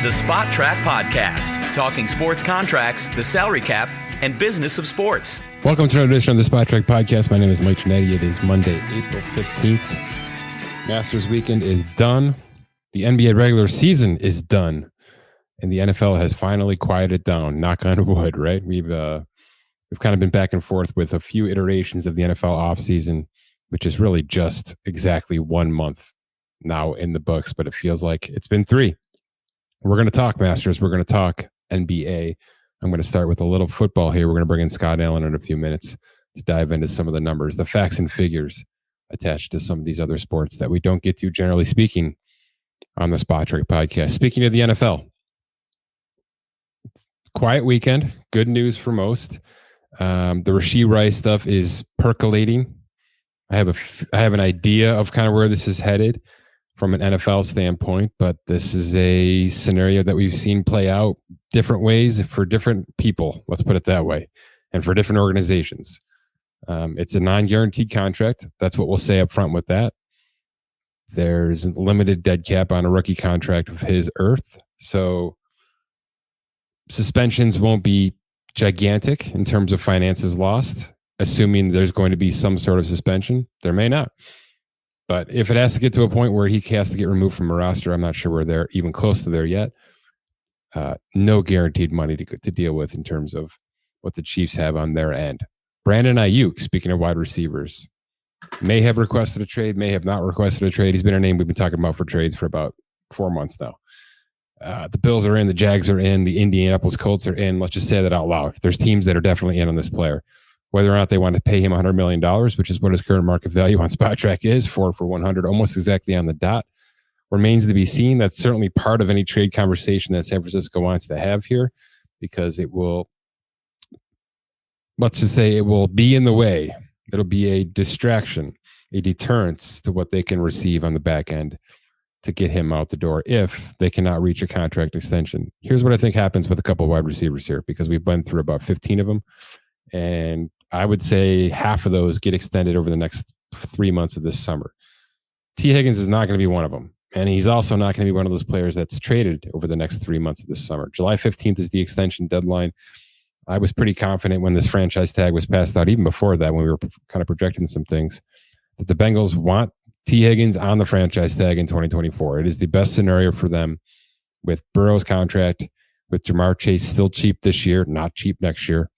the Spot Track Podcast, talking sports contracts, the salary cap, and business of sports. Welcome to another edition of the Spot Track Podcast. My name is Mike Ginnitti. It is Monday, April 15th. Masters weekend is done. The NBA regular season is done. And the NFL has finally quieted down. Knock on wood, right? We've kind of been back and forth with a few iterations of the NFL offseason, which is really just exactly 1 month now in the books, but it feels like it's been 3. We're going to talk Masters. We're going to talk NBA. I'm going to start with a little football here. We're going to bring in Scott Allen in a few minutes to dive into some of the numbers, the facts and figures attached to some of these other sports that we don't get to, generally speaking, on the Spot Track Podcast. Speaking of the NFL, quiet weekend. Good news for most. The Rashee Rice stuff is percolating. I have an idea of kind of where this is headed from an NFL standpoint, but this is a scenario that we've seen play out different ways for different people, let's put it that way, and for different organizations. It's a non-guaranteed contract. That's what we'll say up front with that. There's a limited dead cap on a rookie contract of his earth, so suspensions won't be gigantic in terms of finances lost, assuming there's going to be some sort of suspension. There may not. But if it has to get to a point where he has to get removed from a roster, I'm not sure we're there, even close to there yet. No guaranteed money to deal with in terms of what the Chiefs have on their end. Brandon Ayuk, speaking of wide receivers, may have requested a trade, may have not requested a trade. He's been a name we've been talking about for trades for about 4 months now. The Bills are in, the Jags are in, the Indianapolis Colts are in. Let's just say that out loud. There's teams that are definitely in on this player. Whether or not they want to pay him $100 million, which is what his current market value on Spot Track is, 4 for 100, almost exactly on the dot, remains to be seen. That's certainly part of any trade conversation that San Francisco wants to have here, because it will, let's just say it will be in the way. It'll be a distraction, a deterrence to what they can receive on the back end to get him out the door if they cannot reach a contract extension. Here's what I think happens with a couple of wide receivers here, because we've been through about 15 of them. And I would say half of those get extended over the next 3 months of this summer. T. Higgins is not going to be one of them. And he's also not going to be one of those players that's traded over the next 3 months of this summer. July 15th is the extension deadline. I was pretty confident when this franchise tag was passed out, even before that, when we were kind of projecting some things, that the Bengals want T. Higgins on the franchise tag in 2024. It is the best scenario for them with Burrow's contract, with Jamar Chase still cheap this year, not cheap next year.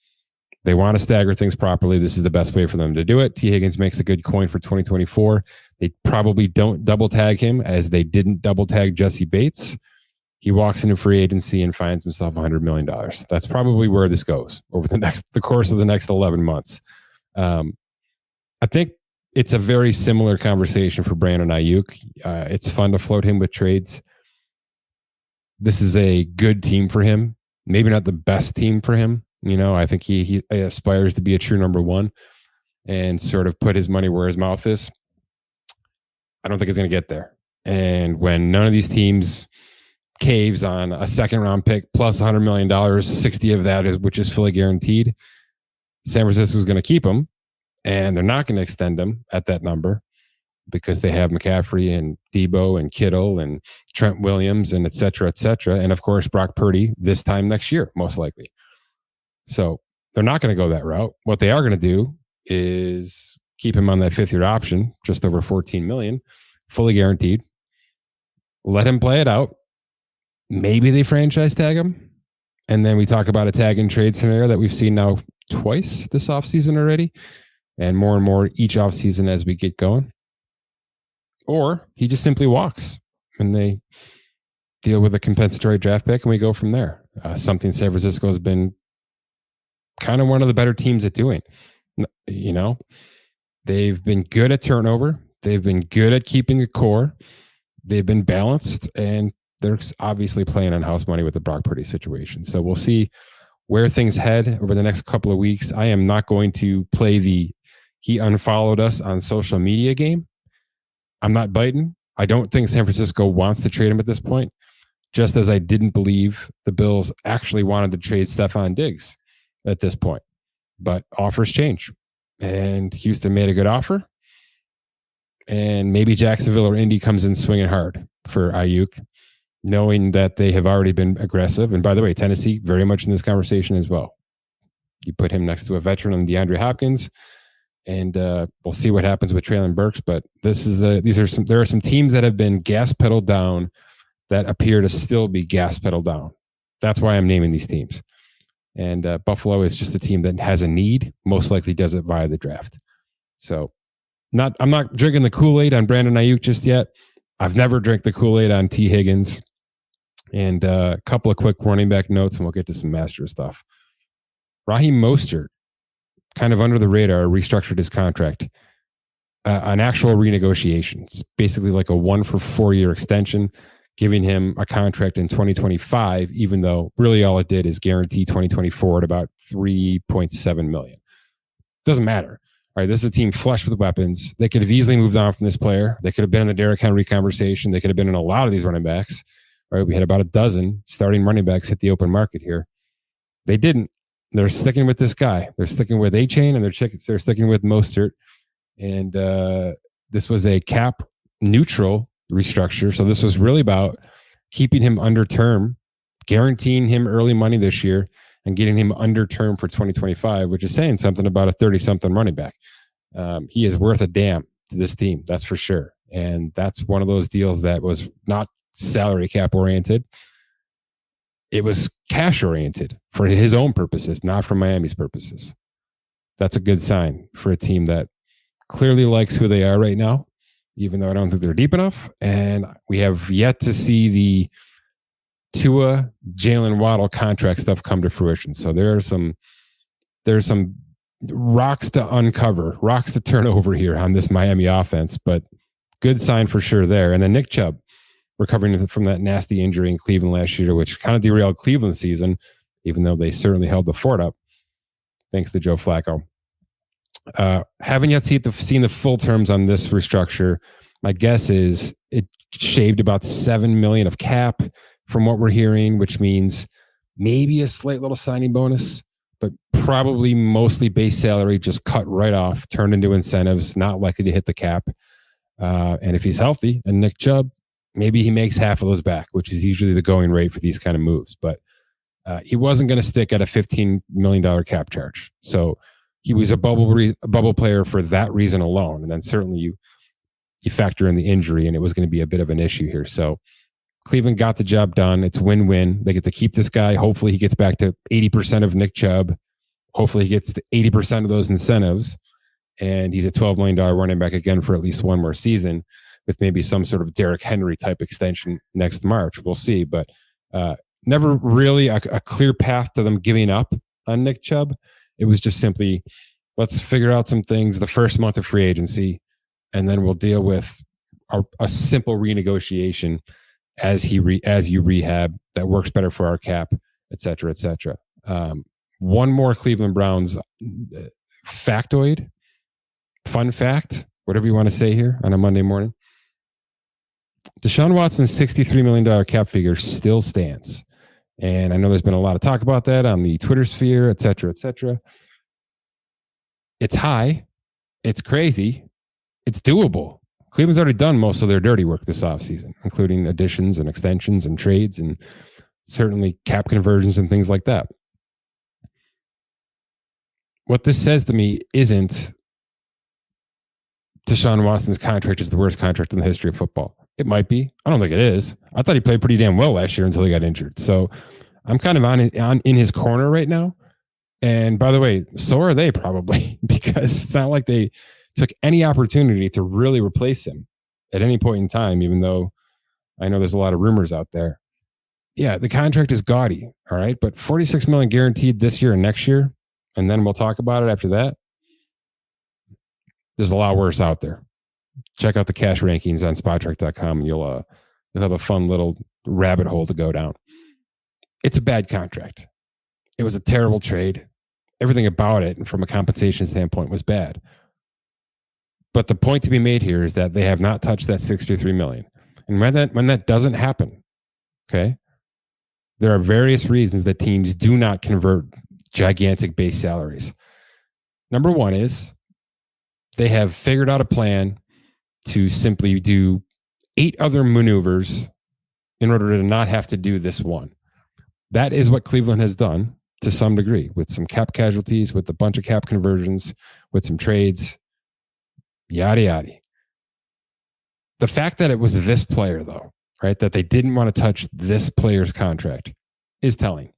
They want to stagger things properly. This is the best way for them to do it. T. Higgins makes a good coin for 2024. They probably don't double tag him, as they didn't double tag Jesse Bates. He walks into free agency and finds himself $100 million. That's probably where this goes over the course of the next 11 months. I think it's a very similar conversation for Brandon Ayuk. It's fun to float him with trades. This is a good team for him. Maybe not the best team for him. You know, I think he aspires to be a true number one and sort of put his money where his mouth is. I don't think it's going to get there. And when none of these teams caves on a second round pick plus $100 million, 60 of that, which is fully guaranteed, San Francisco is going to keep him, and they're not going to extend him at that number because they have McCaffrey and Debo and Kittle and Trent Williams and et cetera, and of course Brock Purdy this time next year, most likely. So they're not going to go that route. What they are going to do is keep him on that 5th-year option, just over $14 million, fully guaranteed. Let him play it out. Maybe they franchise tag him. And then we talk about a tag and trade scenario that we've seen now twice this offseason already, and more each offseason as we get going. Or he just simply walks and they deal with a compensatory draft pick and we go from there. Something San Francisco has been kind of one of the better teams at doing. You know, they've been good at turnover. They've been good at keeping a core. They've been balanced, and they're obviously playing on house money with the Brock Purdy situation. So we'll see where things head over the next couple of weeks. I am not going to play the he unfollowed us on social media game. I'm not biting. I don't think San Francisco wants to trade him at this point, just as I didn't believe the Bills actually wanted to trade Stephon Diggs at this point. But offers change, and Houston made a good offer, and maybe Jacksonville or Indy comes in swinging hard for Ayuk. knowing that they have already been aggressive. And by the way, Tennessee very much in this conversation as well. You put him next to a veteran on DeAndre Hopkins, and we'll see what happens with Traylon Burks. But there are some teams that have been gas pedal down that appear to still be gas pedal down. That's why I'm naming these teams. And Buffalo is just a team that has a need, most likely does it via the draft. So I'm not drinking the Kool-Aid on Brandon Ayuk just yet. I've never drank the Kool-Aid on T. Higgins. And a couple of quick running back notes, and we'll get to some master stuff. Raheem Mostert, kind of under the radar, restructured his contract. An actual renegotiation. It's basically like a 1 for 4 year extension, giving him a contract in 2025, even though really all it did is guarantee 2024 at about $3.7 million. Doesn't matter. All right, this is a team flush with weapons. They could have easily moved on from this player. They could have been in the Derrick Henry conversation. They could have been in a lot of these running backs. All right, we had about a dozen starting running backs hit the open market here. They didn't. They're sticking with this guy. They're sticking with A-Chain, and they're sticking with Mostert. And this was a cap neutral restructure. So this was really about keeping him under term, guaranteeing him early money this year, and getting him under term for 2025, which is saying something about a 30-something running back. He is worth a damn to this team, that's for sure. And that's one of those deals that was not salary cap oriented. It was cash oriented for his own purposes, not for Miami's purposes. That's a good sign for a team that clearly likes who they are right now, even though I don't think they're deep enough. And we have yet to see the Tua, Jalen Waddle contract stuff come to fruition. So there's some rocks to uncover, rocks to turn over here on this Miami offense, but good sign for sure there. And then Nick Chubb, recovering from that nasty injury in Cleveland last year, which kind of derailed Cleveland's season, even though they certainly held the fort up, thanks to Joe Flacco. Haven't yet seen the full terms on this restructure. My guess is it shaved about $7 million of cap from what we're hearing, which means maybe a slight little signing bonus, but probably mostly base salary just cut right off, turned into incentives, not likely to hit the cap. And if he's healthy, and Nick Chubb, maybe he makes half of those back, which is usually the going rate for these kind of moves. But he wasn't going to stick at a $15 million cap charge. So he was a bubble player for that reason alone. And then certainly you factor in the injury, and it was going to be a bit of an issue here. So Cleveland got the job done. It's win-win. They get to keep this guy. Hopefully he gets back to 80% of Nick Chubb. Hopefully he gets to 80% of those incentives. And he's a $12 million running back again for at least one more season, with maybe some sort of Derrick Henry type extension next March. We'll see. But never really a clear path to them giving up on Nick Chubb. It was just simply, let's figure out some things the first month of free agency, and then we'll deal with a simple renegotiation as you rehab that works better for our cap, et cetera, et cetera. One more Cleveland Browns factoid, fun fact, whatever you want to say here on a Monday morning. Deshaun Watson's $63 million cap figure still stands. And I know there's been a lot of talk about that on the Twitter sphere, et cetera, et cetera. It's high. It's crazy. It's doable. Cleveland's already done most of their dirty work this offseason, including additions and extensions and trades and certainly cap conversions and things like that. What this says to me isn't Deshaun Watson's contract is the worst contract in the history of football. It might be. I don't think it is. I thought he played pretty damn well last year until he got injured. So I'm kind of in his corner right now. And by the way, so are they probably, because it's not like they took any opportunity to really replace him at any point in time, even though I know there's a lot of rumors out there. Yeah, the contract is gaudy, all right? But $46 million guaranteed this year and next year, and then we'll talk about it after that. There's a lot worse out there. Check out the cash rankings on Spotrac.com, and you'll have a fun little rabbit hole to go down. It's a bad contract. It was a terrible trade. Everything about it, and from a compensation standpoint, was bad. But the point to be made here is that they have not touched that $63 million. And when that doesn't happen, okay, there are various reasons that teams do not convert gigantic base salaries. Number one is they have figured out a plan to simply do 8 other maneuvers in order to not have to do this one. That is what Cleveland has done to some degree, with some cap casualties, with a bunch of cap conversions, with some trades, yada, yada. The fact that it was this player, though, right, that they didn't want to touch this player's contract is telling.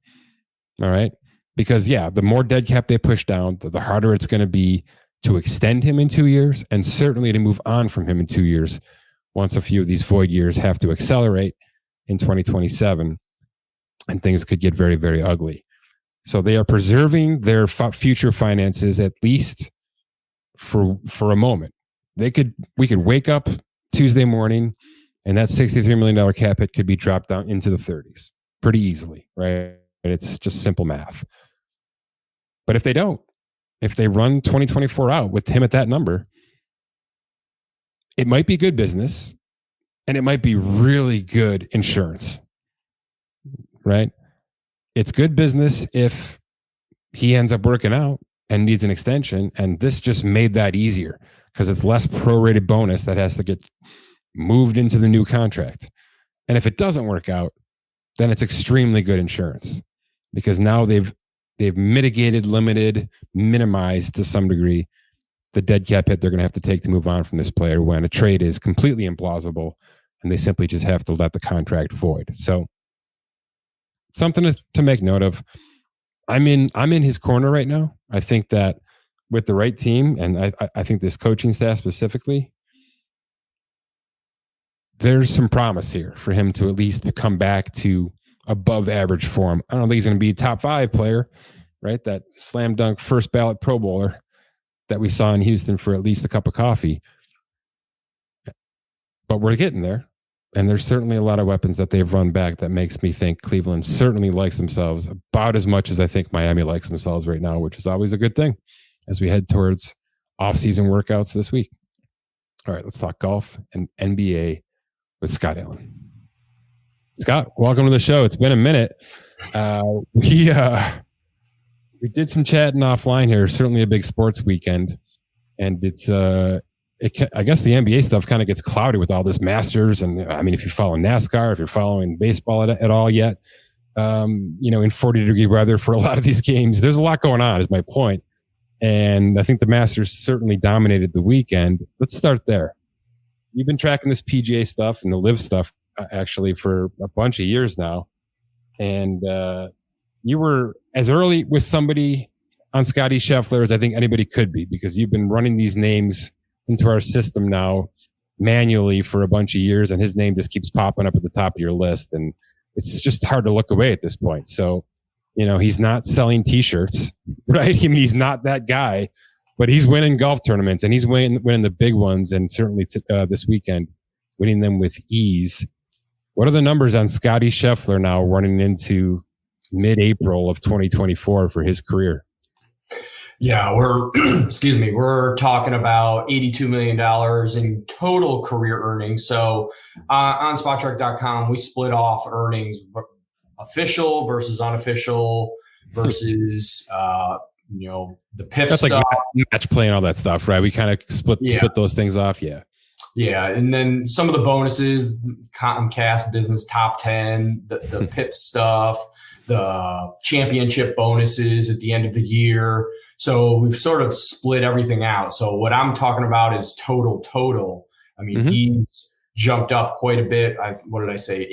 All right. Because, yeah, the more dead cap they push down, the harder it's going to be to extend him in 2 years, and certainly to move on from him in 2 years once a few of these void years have to accelerate in 2027, and things could get very, very ugly. So they are preserving their future finances, at least for a moment. We could wake up Tuesday morning and that $63 million cap hit could be dropped down into the 30s pretty easily, right? It's just simple math. But if they don't, if they run 2024 out with him at that number, it might be good business and it might be really good insurance, right? It's good business if he ends up working out and needs an extension. And this just made that easier because it's less prorated bonus that has to get moved into the new contract. And if it doesn't work out, then it's extremely good insurance because now they've mitigated, limited, minimized to some degree the dead cap hit they're going to have to take to move on from this player when a trade is completely implausible and they simply just have to let the contract void. So something to make note of. I'm in his corner right now. I think that with the right team, and I think this coaching staff specifically, there's some promise here for him to at least come back to above average form. I don't think he's going to be a top 5 player, right? That slam dunk first ballot Pro Bowler that we saw in Houston for at least a cup of coffee. But we're getting there. And there's certainly a lot of weapons that they've run back that makes me think Cleveland certainly likes themselves about as much as I think Miami likes themselves right now, which is always a good thing as we head towards off-season workouts this week. All right, let's talk golf and NBA with Scott Allen. Scott, welcome to the show. It's been a minute. We did some chatting offline here. Certainly a big sports weekend, and it's I guess the NBA stuff kind of gets cloudy with all this Masters. And I mean, if you're following NASCAR, if you're following baseball at all yet, in 40-degree weather for a lot of these games, there's a lot going on, is my point. And I think the Masters certainly dominated the weekend. Let's start there. You've been tracking this PGA stuff and the LIV stuff actually for a bunch of years now. And you were as early with somebody on Scottie Scheffler as I think anybody could be, because you've been running these names into our system now manually for a bunch of years, and his name just keeps popping up at the top of your list, and it's just hard to look away at this point. So, he's not selling t-shirts, right? I mean, he's not that guy, but he's winning golf tournaments, and he's winning the big ones, and certainly this weekend, winning them with ease. What are the numbers on Scottie Scheffler now running into mid-April of 2024 for his career? Yeah, we're talking about $82 million in total career earnings. So on SpotTrack.com, we split off earnings, official versus unofficial versus, the PIP That's stuff. Like match play and all that stuff, right? We kind of split those things off. Yeah. Yeah. And then some of the bonuses, Comcast business top 10, the PIP stuff, the championship bonuses at the end of the year. So we've sort of split everything out. So what I'm talking about is total. I mean, he's jumped up quite a bit. What did I say?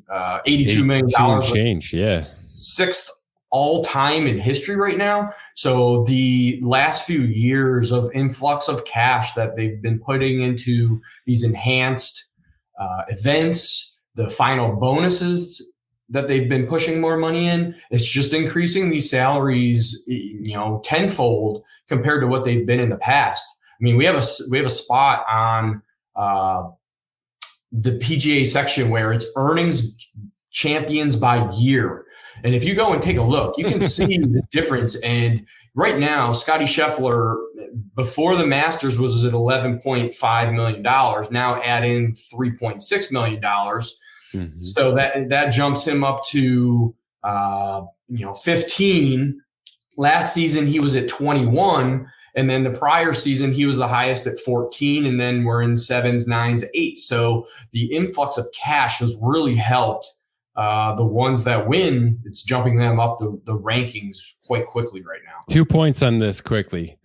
$82 million. Change, yeah. 6th all-time in history right now. So the last few years of influx of cash that they've been putting into these enhanced events, the final bonuses that they've been pushing more money in, it's just increasing these salaries, tenfold compared to what they've been in the past. I mean, we have a spot on the PGA section where it's earnings champions by year. And if you go and take a look, you can see the difference. And right now, Scottie Scheffler, before the Masters, was at $11.5 million. Now add in $3.6 million. Mm-hmm. So that jumps him up to 15. Last season he was at 21, And then the prior season, he was the highest at 14. And then we're in 7s, 9s, 8s. So the influx of cash has really helped the ones that win. It's jumping them up the rankings quite quickly right now. 2 points on this quickly.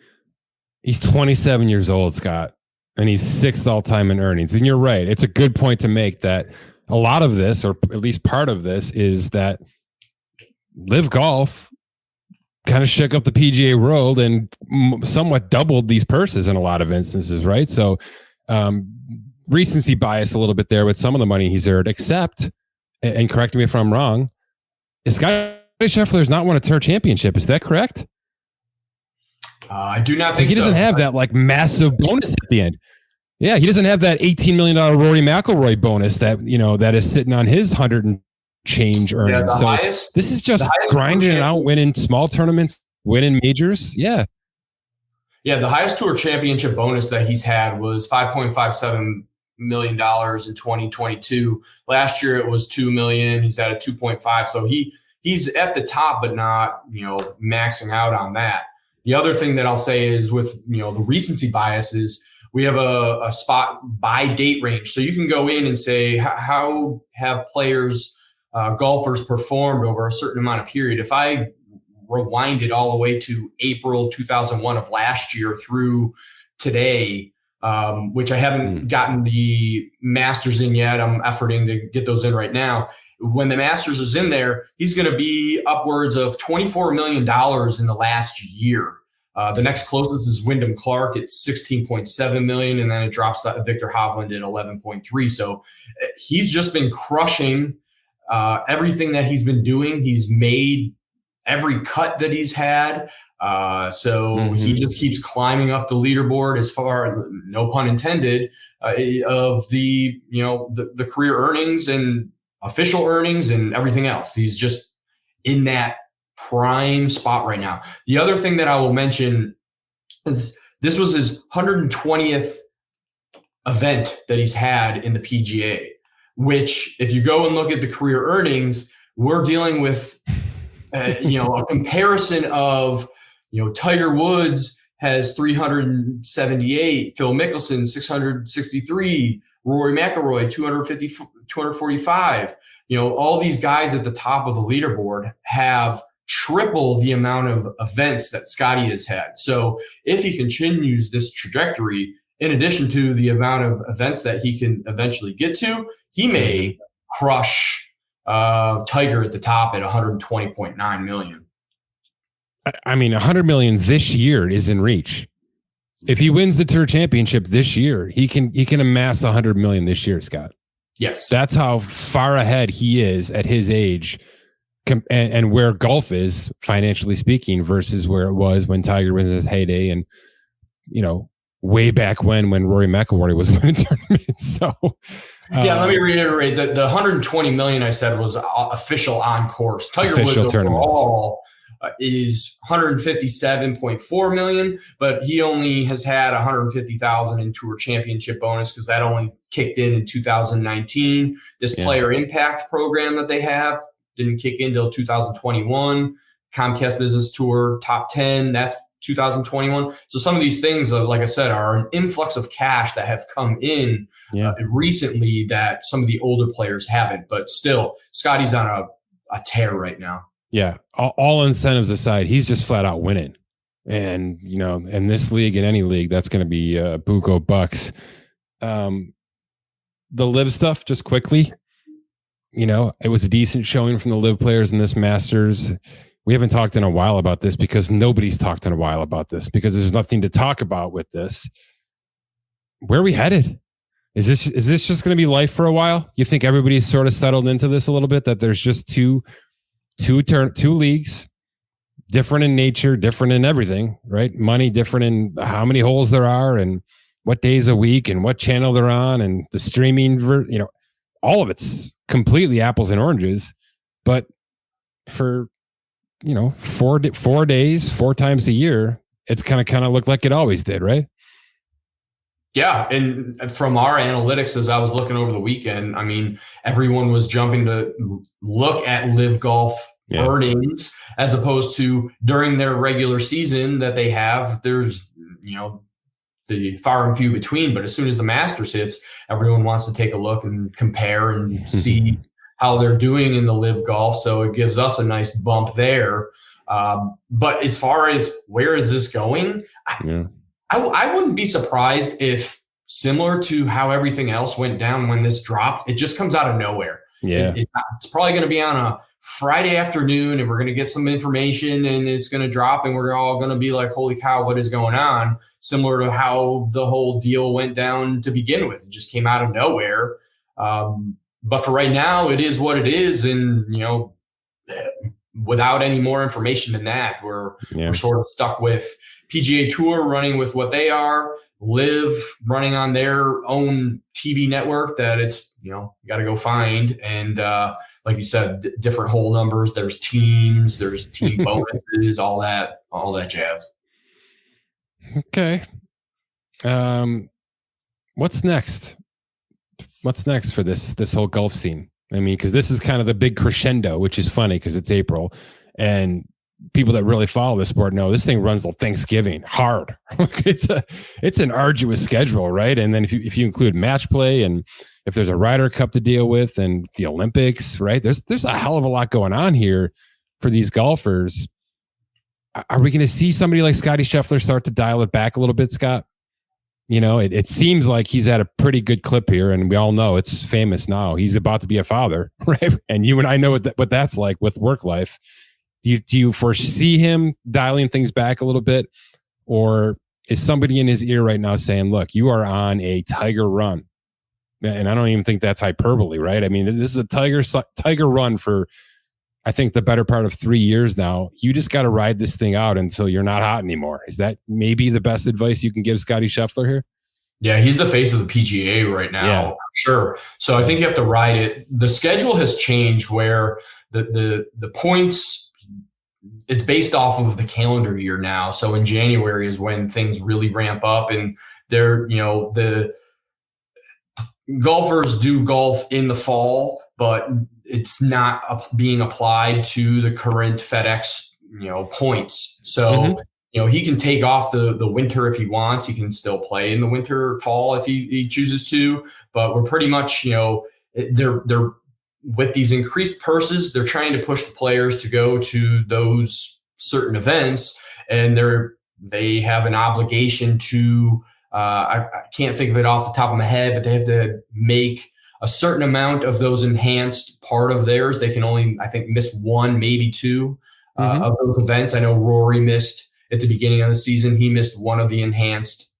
He's 27 years old, Scott, and he's 6th all-time in earnings. And you're right. It's a good point to make that a lot of this, or at least part of this, is that Live Golf kind of shook up the PGA world and somewhat doubled these purses in a lot of instances, right? So recency bias a little bit there with some of the money he's earned, except, and correct me if I'm wrong, Scottie Scheffler has not won a tour championship. Is that correct? I do not think he doesn't have that like massive bonus at the end. Yeah, he doesn't have that $18 million Rory McIlroy bonus that, that is sitting on his 100 and change earnings. So this is just grinding it out, winning small tournaments, winning majors. Yeah. Yeah, the highest tour championship bonus that he's had was $5.57 million in 2022. Last year it was $2 million. He's at a 2.5. So he's at the top, but not, maxing out on that. The other thing that I'll say is with, the recency bias is we have a spot by date range. So you can go in and say, how have players, golfers performed over a certain amount of period? If I rewind it all the way to April 2001 of last year through today, which I haven't gotten the Masters in yet. I'm efforting to get those in right now. When the Masters is in there, he's going to be upwards of $24 million in the last year. The next closest is Wyndham Clark at $16.7 million, and then it drops to Victor Hovland at $11.3. So he's just been crushing everything that he's been doing. He's made every cut that he's had. He just keeps climbing up the leaderboard as far, no pun intended, of the career earnings and official earnings and everything else. He's just in that prime spot right now. The other thing that I will mention is this was his 120th event that he's had in the PGA, which if you go and look at the career earnings, we're dealing with a comparison of, Tiger Woods has 378, Phil Mickelson 663, Rory McIlroy 245. All these guys at the top of the leaderboard have triple the amount of events that Scottie has had. So if he continues this trajectory, in addition to the amount of events that he can eventually get to, he may crush Tiger at the top at 120.9 million. I mean, 100 million this year is in reach. If he wins the Tour Championship this year, he can amass 100 million this year, Scott. Yes. That's how far ahead he is at his age and where golf is, financially speaking, versus where it was when Tiger was in his heyday and, way back when Rory McIlroy was winning tournaments. So, let me reiterate that the 120 million I said was official on course. Tiger Woods overall is 157.4 million, but he only has had 150,000 in Tour Championship bonus because that only kicked in 2019. This player impact program that they have didn't kick in until 2021. Comcast Business Tour Top 10, that's 2021. So some of these things, like I said, are an influx of cash that have come in recently that some of the older players haven't. But still, Scottie's on a tear right now. Yeah, all incentives aside, he's just flat out winning. And, in this league, in any league, that's going to be buco bucks. The live stuff, just quickly, it was a decent showing from the live players in this Masters. We haven't talked in a while about this because nobody's talked in a while about this because there's nothing to talk about with this. Where are we headed? Is this just going to be life for a while? You think everybody's sort of settled into this a little bit, that there's just two leagues, different in nature, different in everything, right? Money different in how many holes there are and what days a week and what channel they're on and the streaming, all of it's completely apples and oranges. But for, 4 days, 4 times a year, it's kind of looked like it always did, right? Yeah, and from our analytics, as I was looking over the weekend, I mean, everyone was jumping to look at live golf earnings as opposed to during their regular season that they have. There's the far and few between. But as soon as the Masters hits, everyone wants to take a look and compare and see how they're doing in the live golf. So it gives us a nice bump there. But as far as where is this going, I wouldn't be surprised if, similar to how everything else went down when this dropped, it just comes out of nowhere. Yeah, it's probably going to be on a Friday afternoon, and we're going to get some information, and it's going to drop, and we're all going to be like, holy cow, what is going on? Similar to how the whole deal went down to begin with. It just came out of nowhere. But for right now, it is what it is. And, without any more information than that, we're sort of stuck with PGA Tour running with what they are, Live running on their own TV network that it's, got to go find. And like you said, different hole numbers, there's teams, there's team bonuses, all that jazz. Okay. What's next? What's next for this whole golf scene? I mean, because this is kind of the big crescendo, which is funny because it's April, and people that really follow the sport know this thing runs till Thanksgiving hard. It's an arduous schedule, right? And then if you include match play, and if there's a Ryder Cup to deal with, and the Olympics, right? There's a hell of a lot going on here for these golfers. Are we going to see somebody like Scottie Scheffler start to dial it back a little bit, Scott? It seems like he's at a pretty good clip here, and we all know it's famous now. He's about to be a father, right? And you and I know what that's like with work life. Do you foresee him dialing things back a little bit, or is somebody in his ear right now saying, "Look, you are on a Tiger run," and I don't even think that's hyperbole, right? I mean, this is a Tiger run for, I think, the better part of 3 years now. You just got to ride this thing out until you're not hot anymore. Is that maybe the best advice you can give Scottie Scheffler here? Yeah, he's the face of the PGA right now. Yeah. Sure. So I think you have to ride it. The schedule has changed where the points, it's based off of the calendar year now. So in January is when things really ramp up, and the golfers do golf in the fall, but it's not being applied to the current FedEx, points. So, he can take off the winter if he wants. He can still play in the winter, fall if he chooses to. But we're pretty much, they're with these increased purses, they're trying to push the players to go to those certain events, and they have an obligation to. I can't think of it off the top of my head, but they have to make a certain amount of those enhanced part of theirs. They can only, I think, miss one, maybe two of those events. I know Rory missed at the beginning of the season. He missed one of the enhanced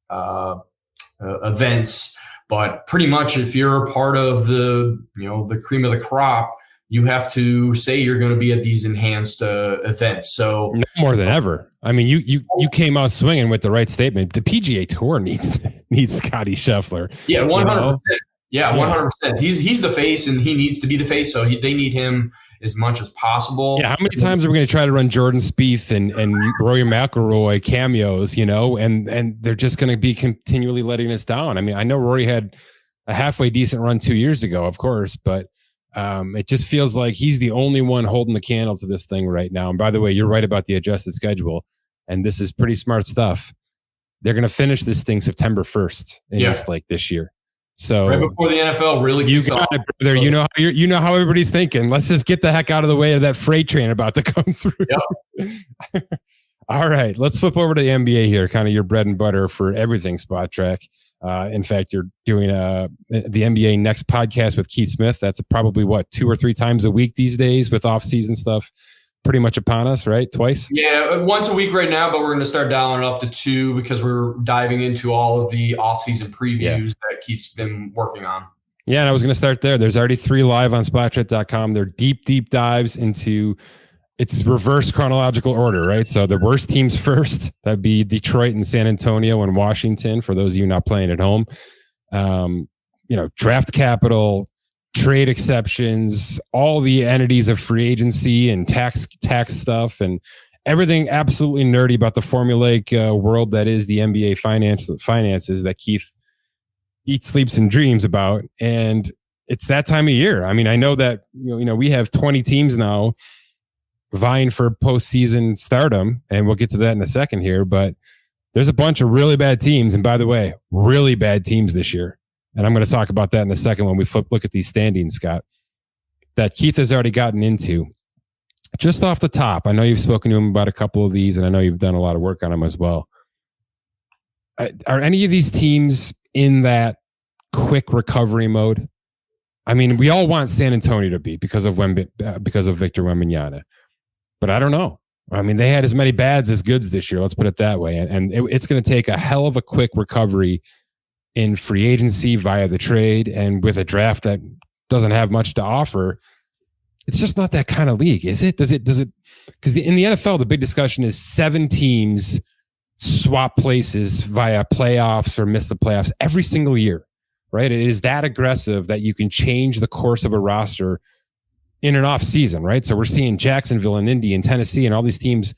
events. But pretty much if you're a part of the cream of the crop, you have to say you're going to be at these enhanced events. So no more than ever. I mean, you came out swinging with the right statement. The PGA Tour needs Scottie Scheffler. Yeah, 100%. Yeah, 100%. He's the face, and he needs to be the face. So they need him as much as possible. Yeah, how many times are we going to try to run Jordan Spieth and Rory McIlroy cameos? And they're just going to be continually letting us down. I mean, I know Rory had a halfway decent run 2 years ago, of course, but it just feels like he's the only one holding the candle to this thing right now. And by the way, you're right about the adjusted schedule, and this is pretty smart stuff. They're going to finish this thing September 1st this year. So right before the NFL really kicks off. Brother, you know how everybody's thinking. Let's just get the heck out of the way of that freight train about to come through. Yep. All right, let's flip over to the NBA here, kind of your bread and butter for everything Spot Track. In fact, you're doing the NBA Next podcast with Keith Smith. That's probably 2 or 3 times a week these days with off-season stuff pretty much upon us, right? Twice? Yeah, once a week right now, but we're going to start dialing it up to 2 because we're diving into all of the off-season previews that Keith's been working on. Yeah, and I was going to start there. There's already 3 live on SpotTrack.com. They're deep dives into it's reverse chronological order, right? So the worst teams first, that'd be Detroit and San Antonio and Washington, for those of you not playing at home. Draft capital, trade exceptions, all the entities of free agency and tax stuff, and everything absolutely nerdy about the formulaic world that is the NBA finances that Keith eats, sleeps, and dreams about. And it's that time of year. I mean, I know that we have 20 teams now vying for postseason stardom, and we'll get to that in a second here. But there's a bunch of really bad teams. And by the way, really bad teams this year. And I'm going to talk about that in a second when we look at these standings, Scott, that Keith has already gotten into. Just off the top, I know you've spoken to him about a couple of these, and I know you've done a lot of work on them as well. Are any of these teams in that quick recovery mode? I mean, we all want San Antonio to be because of Victor Wembanyama, but I don't know. I mean, they had as many bads as goods this year. Let's put it that way. And it's going to take a hell of a quick recovery in free agency via the trade, and with a draft that doesn't have much to offer. It's just not that kind of league, is it? Does it? Because in the NFL, the big discussion is 7 teams swap places via playoffs or miss the playoffs every single year, right? It is that aggressive that you can change the course of a roster in an off season, right? So we're seeing Jacksonville and Indy and Tennessee and all these teams,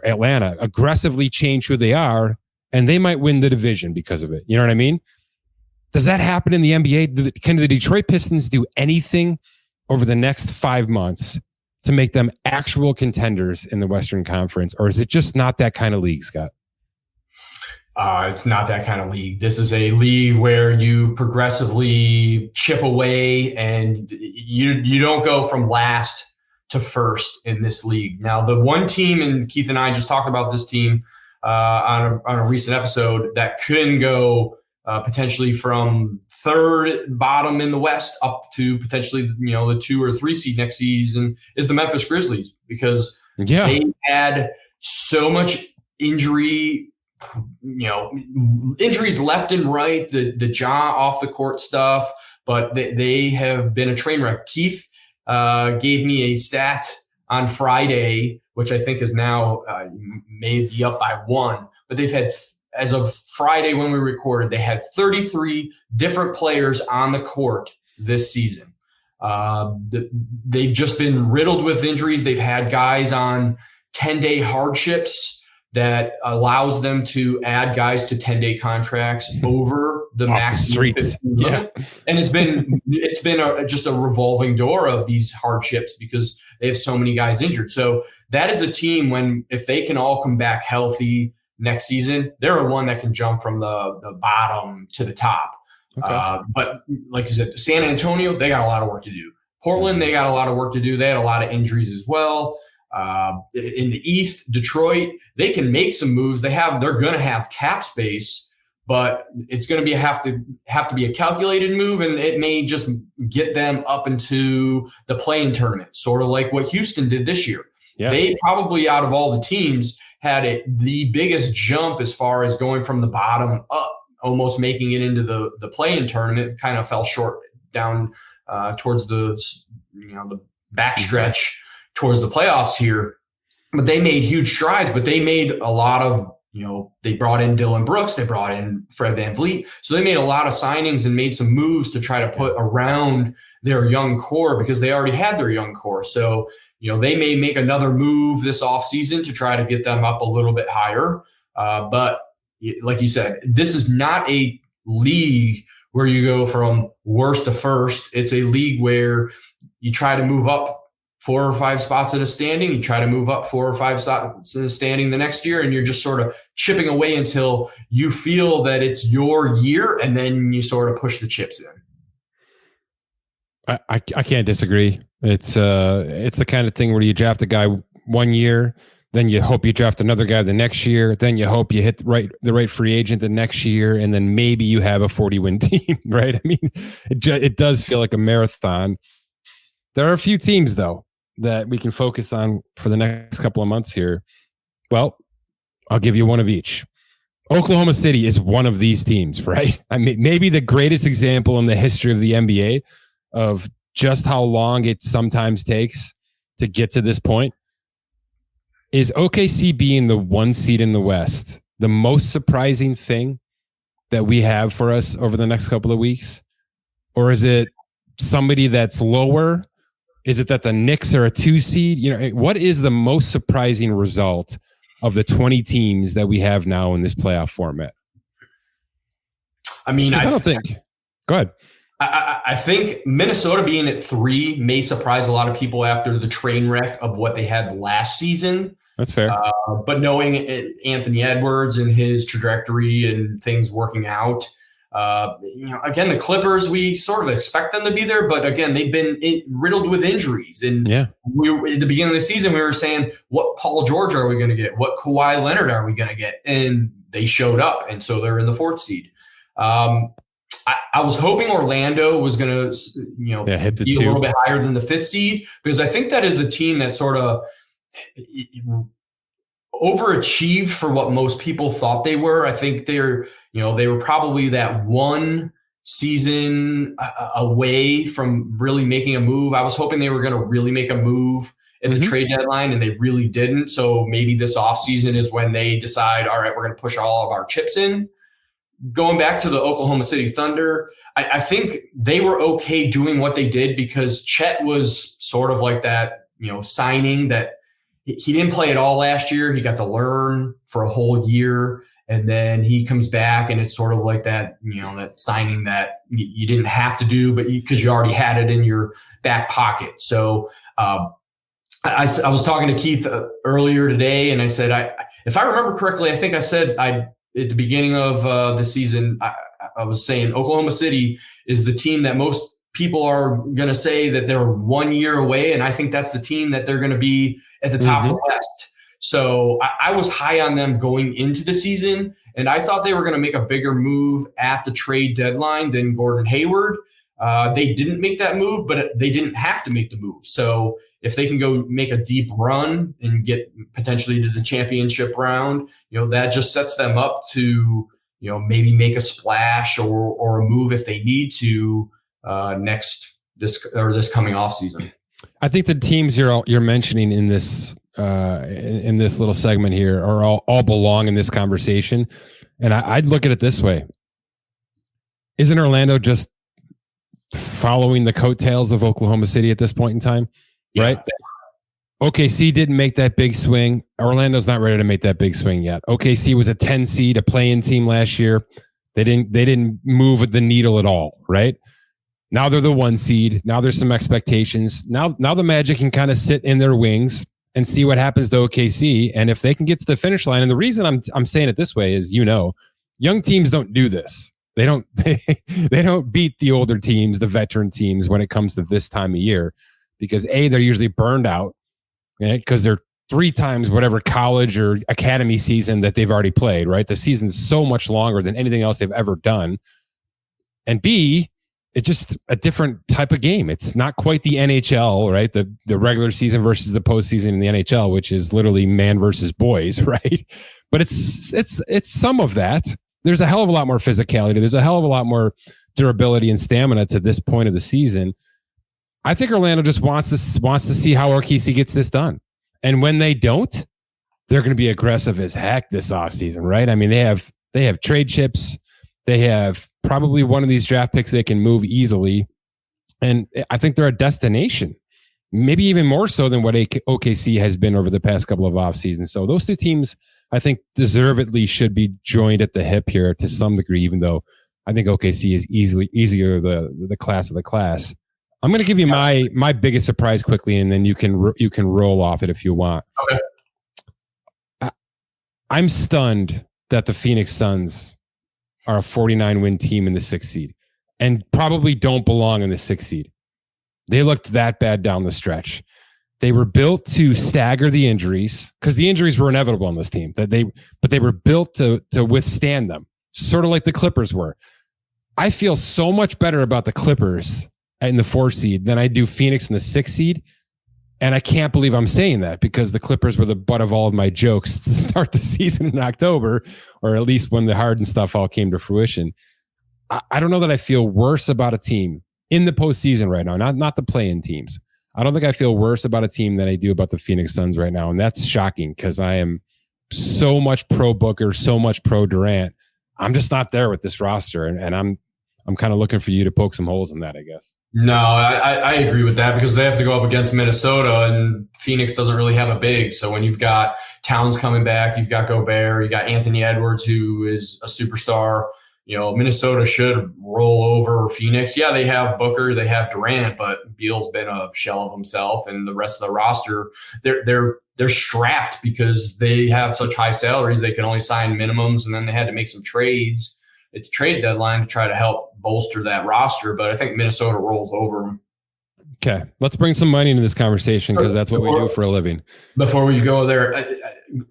Atlanta, aggressively change who they are, and they might win the division because of it. You know what I mean? Does that happen in the NBA? Can the Detroit Pistons do anything over the next 5 months to make them actual contenders in the Western Conference? Or is it just not that kind of league, Scott? It's not that kind of league. This is a league where you progressively chip away, and you don't go from last to first in this league. Now, the one team, and Keith and I just talked about this team on a recent episode, that couldn't go potentially from third bottom in the West up to potentially, the 2 or 3 seed next season, is the Memphis Grizzlies, because they had so much injuries left and right, the jaw off the court stuff, but they have been a train wreck. Keith gave me a stat on Friday, which I think is now maybe up by 1, but they've had, as of Friday when we recorded, they had 33 different players on the court this season. They've just been riddled with injuries. They've had guys on 10-day hardships that allows them to add guys to 10-day contracts over the maximum streets. And it's been just a revolving door of these hardships because they have so many guys injured. So that is a team, if they can all come back healthy next season, they're one that can jump from the bottom to the top. Okay. But like you said, San Antonio, they got a lot of work to do. Portland, they got a lot of work to do. They had a lot of injuries as well. In the East, Detroit, they can make some moves. They're going to have cap space, but it's going to have to be a calculated move, and it may just get them up into the play-in tournament, sort of like what Houston did this year. Yeah. They probably, out of all the teams, had the biggest jump as far as going from the bottom up, almost making it into the play-in tournament. Kind of fell short down towards the backstretch towards the playoffs here, but they made huge strides. But they made a lot of, they brought in Dylan Brooks, they brought in Fred VanVleet, so they made a lot of signings and made some moves to try to put around their young core, because they already had their young core. So they may make another move this offseason to try to get them up a little bit higher. But like you said, this is not a league where you go from worst to first. It's a league where you try to move up 4 or 5 spots in a standing. You try to move up 4 or 5 spots in a standing the next year, and you're just sort of chipping away until you feel that it's your year, and then you sort of push the chips in. I can't disagree. It's the kind of thing where you draft a guy one year, then you hope you draft another guy the next year, then you hope you hit the right free agent the next year, and then maybe you have a 40-win team, right? I mean, it does feel like a marathon. There are a few teams, though, that we can focus on for the next couple of months here. Well, I'll give you one of each. Oklahoma City is one of these teams, right? I mean, maybe the greatest example in the history of the NBA of just how long it sometimes takes to get to this point. Is OKC being the 1 seed in the West the most surprising thing that we have for us over the next couple of weeks? Or is it somebody that's lower? Is it that the Knicks are a 2 seed? What is the most surprising result of the 20 teams that we have now in this playoff format? I mean, I don't think. Go ahead. I think Minnesota being at 3 may surprise a lot of people after the train wreck of what they had last season. That's fair. But knowing Anthony Edwards and his trajectory and things working out, again, the Clippers, we sort of expect them to be there, but again, they've been riddled with injuries. And we were, at the beginning of the season, we were saying, what Paul George are we going to get? What Kawhi Leonard are we going to get? And they showed up, and so they're in the 4th seed. I was hoping Orlando was going to, hit the be 2. a little bit higher than the 5th seed, because I think that is the team that sort of overachieved for what most people thought they were. I think they were probably that one season away from really making a move. I was hoping they were going to really make a move at the trade deadline, and they really didn't. So maybe this offseason is when they decide, all right, we're going to push all of our chips in. Going back to the Oklahoma City Thunder, I think they were okay doing what they did because Chet was sort of like that, signing that he didn't play at all last year. He got to learn for a whole year, and then he comes back, and it's sort of like that, that signing that you didn't have to do, but because you already had it in your back pocket. So I was talking to Keith earlier today, and I said, if I remember correctly, I think I said at the beginning of the season, I was saying Oklahoma City is the team that most people are going to say that they're 1 year away. And I think that's the team that they're going to be at the top of the West. So I was high on them going into the season, and I thought they were going to make a bigger move at the trade deadline than Gordon Hayward. They didn't make that move, but they didn't have to make the move. So if they can go make a deep run and get potentially to the championship round, that just sets them up to, maybe make a splash or a move if they need to this coming off season. I think the teams you're mentioning in this little segment here are all belong in this conversation. And I'd look at it this way. Isn't Orlando just following the coattails of Oklahoma City at this point in time? Yeah. Right? OKC didn't make that big swing. Orlando's not ready to make that big swing yet. OKC was a 10 seed, a play-in team last year. They didn't move the needle at all, right? Now they're the 1 seed. Now there's some expectations. Now the Magic can kind of sit in their wings and see what happens to OKC. And if they can get to the finish line, and the reason I'm saying it this way is, young teams don't do this. They don't beat the older teams, the veteran teams, when it comes to this time of year, because they're usually burned out, right? Because they're 3 times whatever college or academy season that they've already played, right? The season's so much longer than anything else they've ever done. And B, it's just a different type of game. It's not quite the NHL, right? The regular season versus the postseason in the NHL, which is literally man versus boys, right? But it's some of that. There's a hell of a lot more physicality. There's a hell of a lot more durability and stamina to this point of the season. I think Orlando just wants to see how OKC gets this done. And when they don't, they're going to be aggressive as heck this offseason, right? I mean, they have trade chips. They have probably one of these draft picks they can move easily. And I think they're a destination, maybe even more so than what OKC has been over the past couple of off seasons. So those 2 teams, I think, deservedly should be joined at the hip here to some degree, even though I think OKC is easier the class of the class. I'm going to give you my biggest surprise quickly, and then you can roll off it if you want. Okay. I'm stunned that the Phoenix Suns are a 49-win team in the 6th seed and probably don't belong in the 6th seed. They looked that bad down the stretch. They were built to stagger the injuries because the injuries were inevitable on this team. But they were built to withstand them, sort of like the Clippers were. I feel so much better about the Clippers in the 4th seed than I do Phoenix in the 6th seed. And I can't believe I'm saying that because the Clippers were the butt of all of my jokes to start the season in October, or at least when the Harden stuff all came to fruition. I don't know that I feel worse about a team in the postseason right now, not the play-in teams. I don't think I feel worse about a team than I do about the Phoenix Suns right now. And that's shocking because I am so much pro Booker, so much pro Durant. I'm just not there with this roster. And I'm kind of looking for you to poke some holes in that, I guess. No, I agree with that because they have to go up against Minnesota, and Phoenix doesn't really have a big. So when you've got Towns coming back, you've got Gobert, you got Anthony Edwards, who is a superstar. Minnesota should roll over Phoenix. Yeah, they have Booker, they have Durant, but Beal's been a shell of himself, and the rest of the roster, they're strapped because they have such high salaries. They can only sign minimums, and then they had to make some trades at the trade deadline to try to help bolster that roster. But I think Minnesota rolls over them. Okay, let's bring some money into this conversation because that's what we do for a living. Before we go there,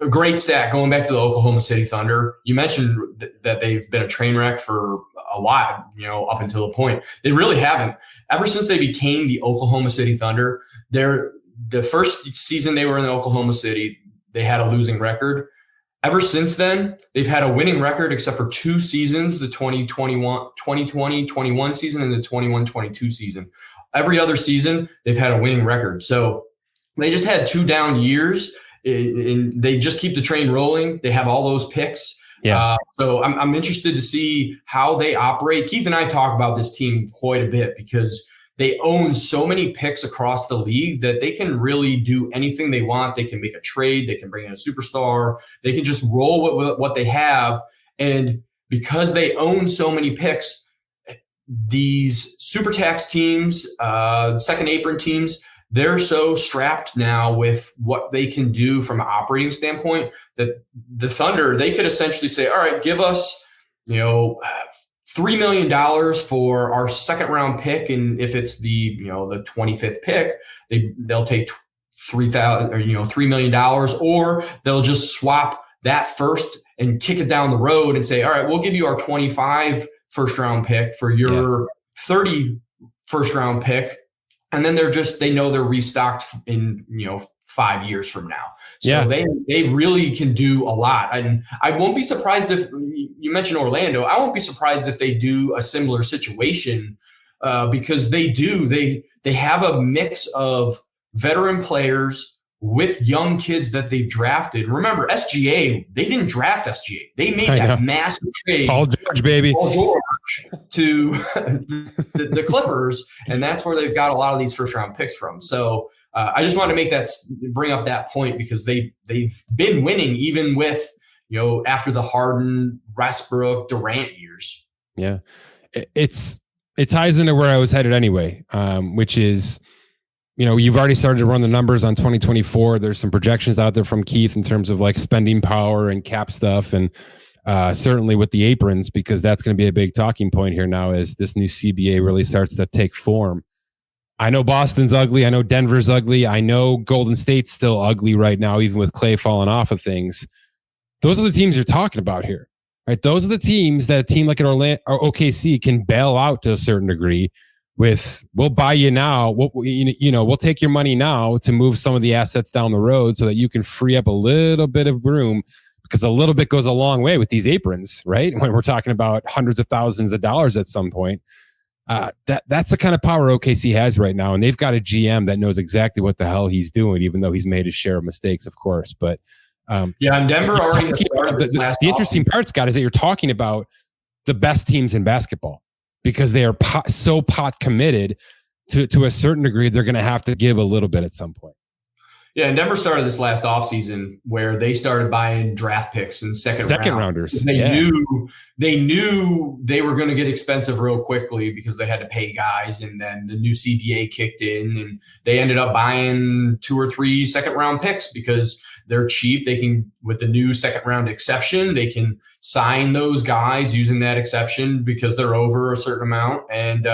a great stat going back to the Oklahoma City Thunder. You mentioned that they've been a train wreck for a while, up until a point. They really haven't. Ever since they became the Oklahoma City Thunder, the first season they were in Oklahoma City, they had a losing record. Ever since then, they've had a winning record except for 2 seasons, the 2020-21 season and the 21-22 season. Every other season, they've had a winning record. So they just had 2 down years, and they just keep the train rolling. They have all those picks. Yeah. So I'm interested to see how they operate. Keith and I talk about this team quite a bit because they own so many picks across the league that they can really do anything they want. They can make a trade. They can bring in a superstar. They can just roll with what they have. And because they own so many picks, these super tax teams, second apron teams, they're so strapped now with what they can do from an operating standpoint that the Thunder, they could essentially say, all right, give us, $3 million for our second round pick. And if it's the 25th pick, they'll take $3 million, or they'll just swap that first and kick it down the road and say, all right, we'll give you our 25 first round pick for your 30 first round pick. And then they know they're restocked in, 5 years from now. So they really can do a lot. And I won't be surprised if you mentioned Orlando. I won't be surprised if they do a similar situation because they have a mix of veteran players with young kids that they've drafted. Remember, SGA, they didn't draft SGA. They made that massive trade. Paul George, baby. Paul George to the Clippers, and that's where they've got a lot of these first-round picks from. So I just wanted to bring up that point because they've been winning even with, after the Harden, Westbrook, Durant years. Yeah. It ties into where I was headed anyway, which is, you've already started to run the numbers on 2024. There's some projections out there from Keith in terms of like spending power and cap stuff. And certainly with the aprons, because that's going to be a big talking point here now as this new CBA really starts to take form. I know Boston's ugly. I know Denver's ugly. I know Golden State's still ugly right now, even with Clay falling off of things. Those are the teams you're talking about here, right? Those are the teams that a team like an Orlando or OKC can bail out to a certain degree. We'll buy you now. We'll take your money now to move some of the assets down the road so that you can free up a little bit of room, because a little bit goes a long way with these aprons, right? When we're talking about hundreds of thousands of dollars at some point, that's the kind of power OKC has right now. And they've got a GM that knows exactly what the hell he's doing, even though he's made his share of mistakes, of course. But and Denver already the interesting part, Scott, is that you're talking about the best teams in basketball. Because they are so pot committed to a certain degree, they're going to have to give a little bit at some point. Yeah, and Denver started this last offseason where they started buying draft picks and second rounders. They knew they were going to get expensive real quickly because they had to pay guys, and then the new CBA kicked in, and they ended up buying 2 or 3 second round picks because they're cheap. They can, with the new second round exception, they can sign those guys using that exception because they're over a certain amount. And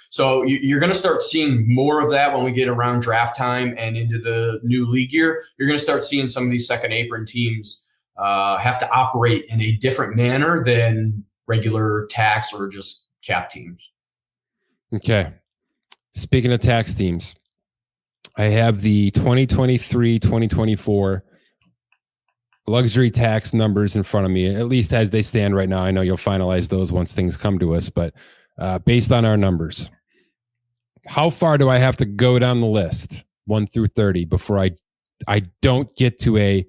so you're going to start seeing more of that when we get around draft time and into the new league year. You're going to start seeing some of these second apron teams have to operate in a different manner than regular tax or just cap teams. Okay. Speaking of tax teams, I have the 2023-2024 luxury tax numbers in front of me, at least as they stand right now. I know you'll finalize those once things come to us, but based on our numbers, how far do I have to go down the list, 1 through 30, before I don't get to a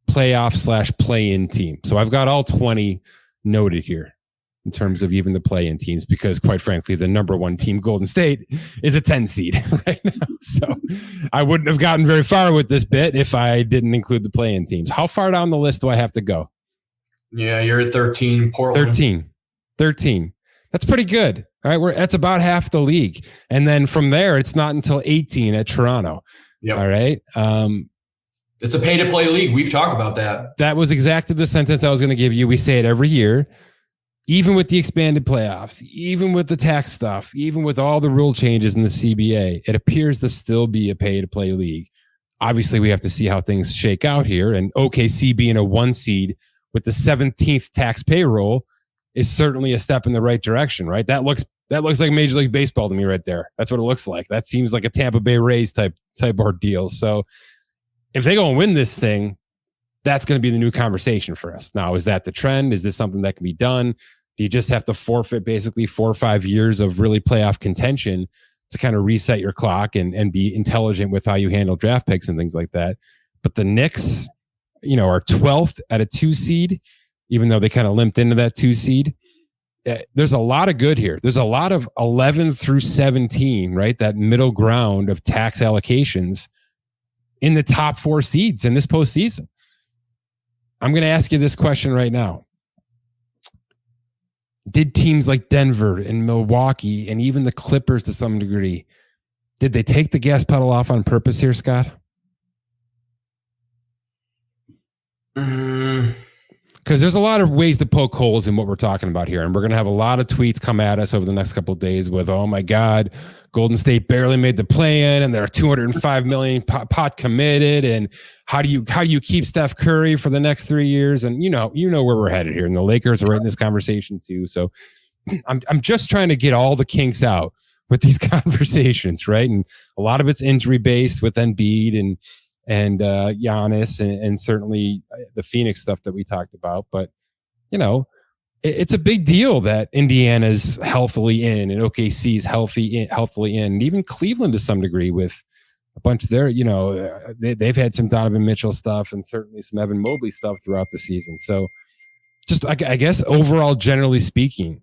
playoff / play-in team? So I've got all 20 noted here in terms of even the play-in teams, because quite frankly, the number 1 team, Golden State, is a 10 seed right now. So I wouldn't have gotten very far with this bit if I didn't include the play-in teams. How far down the list do I have to go? Yeah, you're at 13. Portland. 13. That's pretty good. All right. That's about half the league. And then from there, it's not until 18 at Toronto. Yep. All right. It's a pay-to-play league. We've talked about that. That was exactly the sentence I was going to give you. We say it every year, even with the expanded playoffs, even with the tax stuff, even with all the rule changes in the CBA, it appears to still be a pay-to-play league. Obviously, we have to see how things shake out here. And OKC being a 1 seed with the 17th tax payroll is certainly a step in the right direction, right? That looks like Major League Baseball to me right there. That's what it looks like. That seems like a Tampa Bay Rays type ordeal. So if they go and win this thing, that's going to be the new conversation for us. Now, is that the trend? Is this something that can be done? Do you just have to forfeit basically 4 or 5 years of really playoff contention to kind of reset your clock and be intelligent with how you handle draft picks and things like that? But the Knicks, are 12th at a 2 seed, even though they kind of limped into that 2 seed. There's a lot of good here. There's a lot of 11 through 17, right? That middle ground of tax allocations in the top 4 seeds in this postseason. I'm going to ask you this question right now. Did teams like Denver and Milwaukee and even the Clippers to some degree, did they take the gas pedal off on purpose here, Scott? Because there's a lot of ways to poke holes in what we're talking about here. And we're going to have a lot of tweets come at us over the next couple of days with, oh my God, Golden State barely made the play-in and they're $205 million pot committed. And how do you keep Steph Curry for the next 3 years? And you know where we're headed here. And the Lakers are right in this conversation too. So I'm just trying to get all the kinks out with these conversations, right? And a lot of it's injury based with Embiid and Giannis and certainly the Phoenix stuff that we talked about. But, it's a big deal that Indiana's healthily in and OKC's healthily in, and even Cleveland to some degree with a bunch of their, they've had some Donovan Mitchell stuff and certainly some Evan Mobley stuff throughout the season. So just, I guess, overall, generally speaking,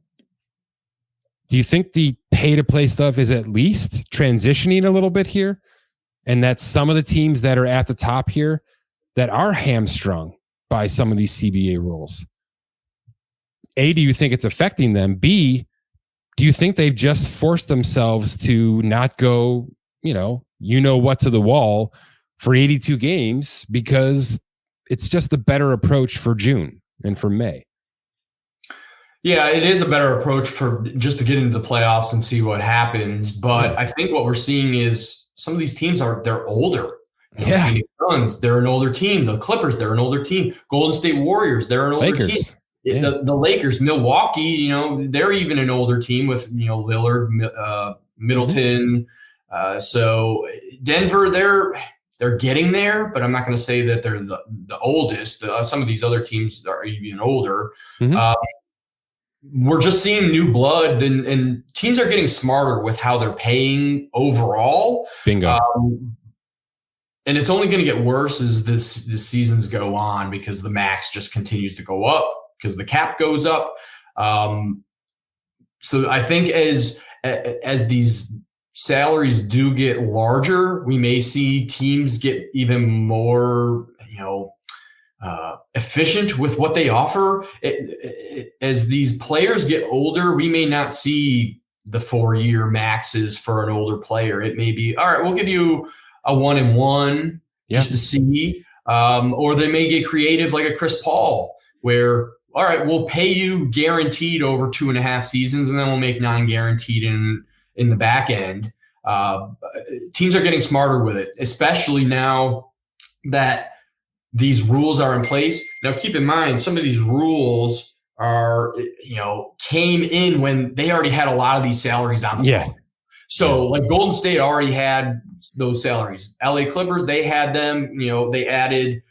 do you think the pay-to-play stuff is at least transitioning a little bit here? And that some of the teams that are at the top here that are hamstrung by some of these CBA rules. A, do you think it's affecting them? B, do you think they've just forced themselves to not go, what to the wall for 82 games because it's just a better approach for June and for May? Yeah, it is a better approach for just to get into the playoffs and see what happens. But I think what we're seeing is some of these teams they're older. Yeah. Phoenix Suns, they're an older team. The Clippers, they're an older team. Golden State Warriors, they're an older Lakers. team. Yeah. The Lakers, Milwaukee, they're even an older team with, Lillard, Middleton. So Denver, they're getting there, but I'm not going to say that they're the oldest. Some of these other teams are even older. Mm-hmm. We're just seeing new blood, and teams are getting smarter with how they're paying overall. Bingo. And it's only going to get worse as the seasons go on because the max just continues to go up because the cap goes up. So I think as these salaries do get larger, we may see teams get even more, efficient with what they offer. As these players get older, we may not see the 4-year maxes for an older player. It may be, all right, we'll give you a 1-and-1 just to see. Or they may get creative like a Chris Paul where, all right, we'll pay you guaranteed over 2.5 seasons, and then we'll make non-guaranteed in the back end. Teams are getting smarter with it, especially now that these rules are in place. Now, keep in mind, some of these rules are, came in when they already had a lot of these salaries on the book. So like Golden State already had those salaries. LA Clippers, they had them, they added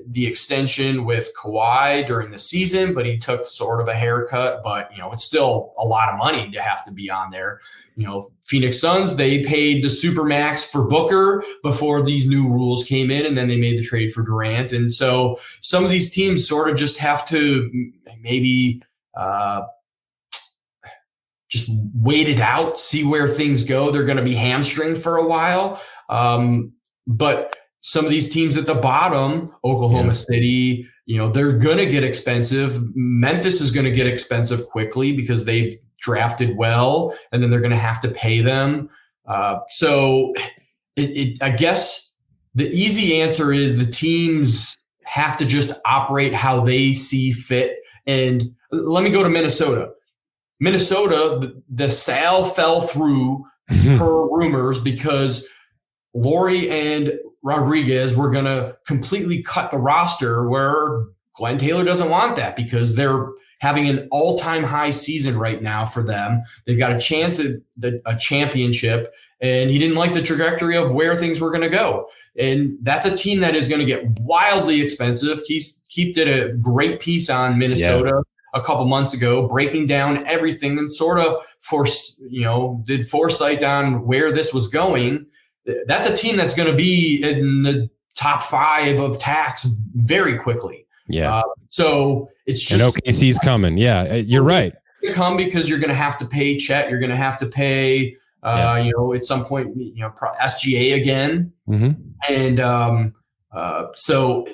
the extension with Kawhi during the season, but he took sort of a haircut, but it's still a lot of money to have to be on there. Phoenix Suns, they paid the supermax for Booker before these new rules came in, and then they made the trade for Durant. And so some of these teams sort of just have to maybe just wait it out, see where things go. They're going to be hamstringed for a while. But some of these teams at the bottom, Oklahoma City, they're going to get expensive. Memphis is going to get expensive quickly because they've drafted well, and then they're going to have to pay them. So I guess the easy answer is the teams have to just operate how they see fit. And let me go to Minnesota. The sale fell through per rumors because Laurie and Rodriguez were going to completely cut the roster, where Glenn Taylor doesn't want that because they're having an all-time high season right now for them. They've got a chance at a championship, and he didn't like the trajectory of where things were going to go. And that's a team that is going to get wildly expensive. Keith did a great piece on Minnesota a couple months ago, breaking down everything and sort of did foresight on where this was going. That's a team that's going to be in the top 5 of tax very quickly. Yeah. So it's just. And OKC's coming. Yeah, you're right. Come because you're going to have to pay Chet. You're going to have to pay, at some point, SGA again. Mm-hmm. And so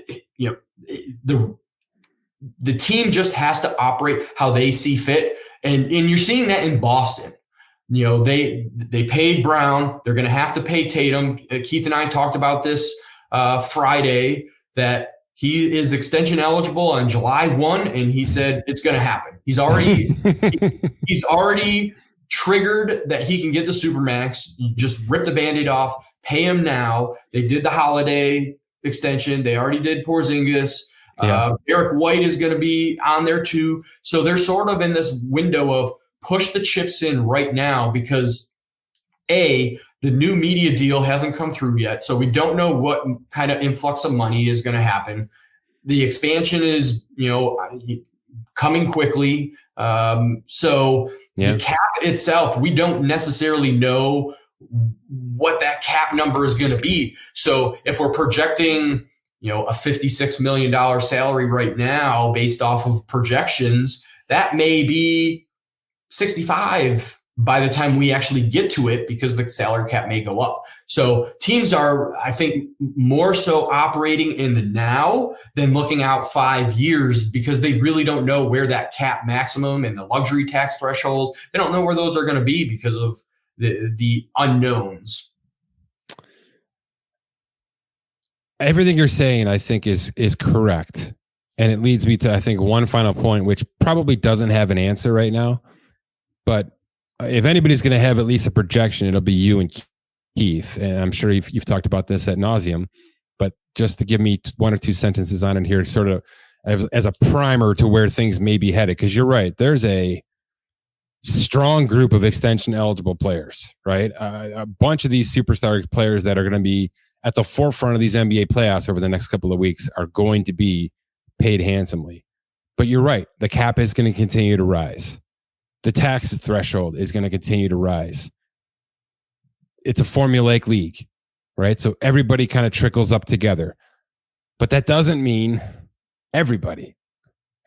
the team just has to operate how they see fit. And you're seeing that in Boston. They paid Brown. They're going to have to pay Tatum. Keith and I talked about this Friday, that he is extension eligible on July 1, and he said it's going to happen. He's already triggered that he can get the Supermax. You just rip the Band-Aid off, pay him now. They did the Holiday extension. They already did Porzingis. Derek White is going to be on there too. So they're sort of in this window of push the chips in right now because the new media deal hasn't come through yet. So we don't know what kind of influx of money is going to happen. The expansion is, coming quickly. The cap itself, we don't necessarily know what that cap number is going to be. So if we're projecting, a $56 million salary right now based off of projections, that may be 65 by the time we actually get to it, because the salary cap may go up. So teams are, I think, more so operating in the now than looking out 5 years, because they really don't know where that cap maximum and the luxury tax threshold, they don't know where those are going to be because of the unknowns. Everything you're saying, I think, is correct. And it leads me to, I think, one final point, which probably doesn't have an answer right now. But if anybody's going to have at least a projection, it'll be you and Keith. And I'm sure you've talked about this ad nauseum. But just to give me 1 or 2 sentences on it here, sort of as a primer to where things may be headed. Because you're right, there's a strong group of extension eligible players, right? A bunch of these superstar players that are going to be at the forefront of these NBA playoffs over the next couple of weeks are going to be paid handsomely. But you're right, the cap is going to continue to rise. The tax threshold is going to continue to rise. It's a formulaic league, right? So everybody kind of trickles up together. But that doesn't mean everybody,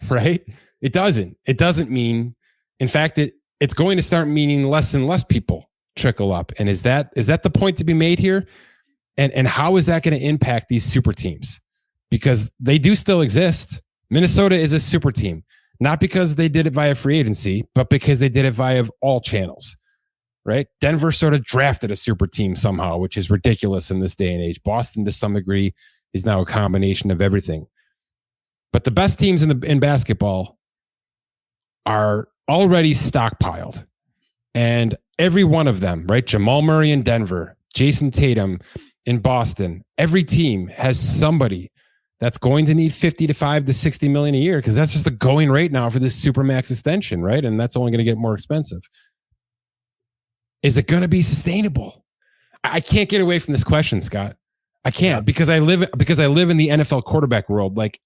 right? It doesn't. It doesn't mean, in fact, it's going to start meaning less and less people trickle up. And is that the point to be made here? And how is that going to impact these super teams? Because they do still exist. Minnesota is a super team, not because they did it via free agency, but because they did it via all channels, right? Denver sort of drafted a super team somehow, which is ridiculous in this day and age. Boston, to some degree, is now a combination of everything. But the best teams in basketball are already stockpiled. And every one of them, right? Jamal Murray in Denver, Jason Tatum in Boston, every team has somebody that's going to need 55 to 60 million a year, because that's just the going rate now for this Supermax extension, right? And that's only going to get more expensive. Is it going to be sustainable? I can't get away from this question, Scott. I can't, because I live in the NFL quarterback world, like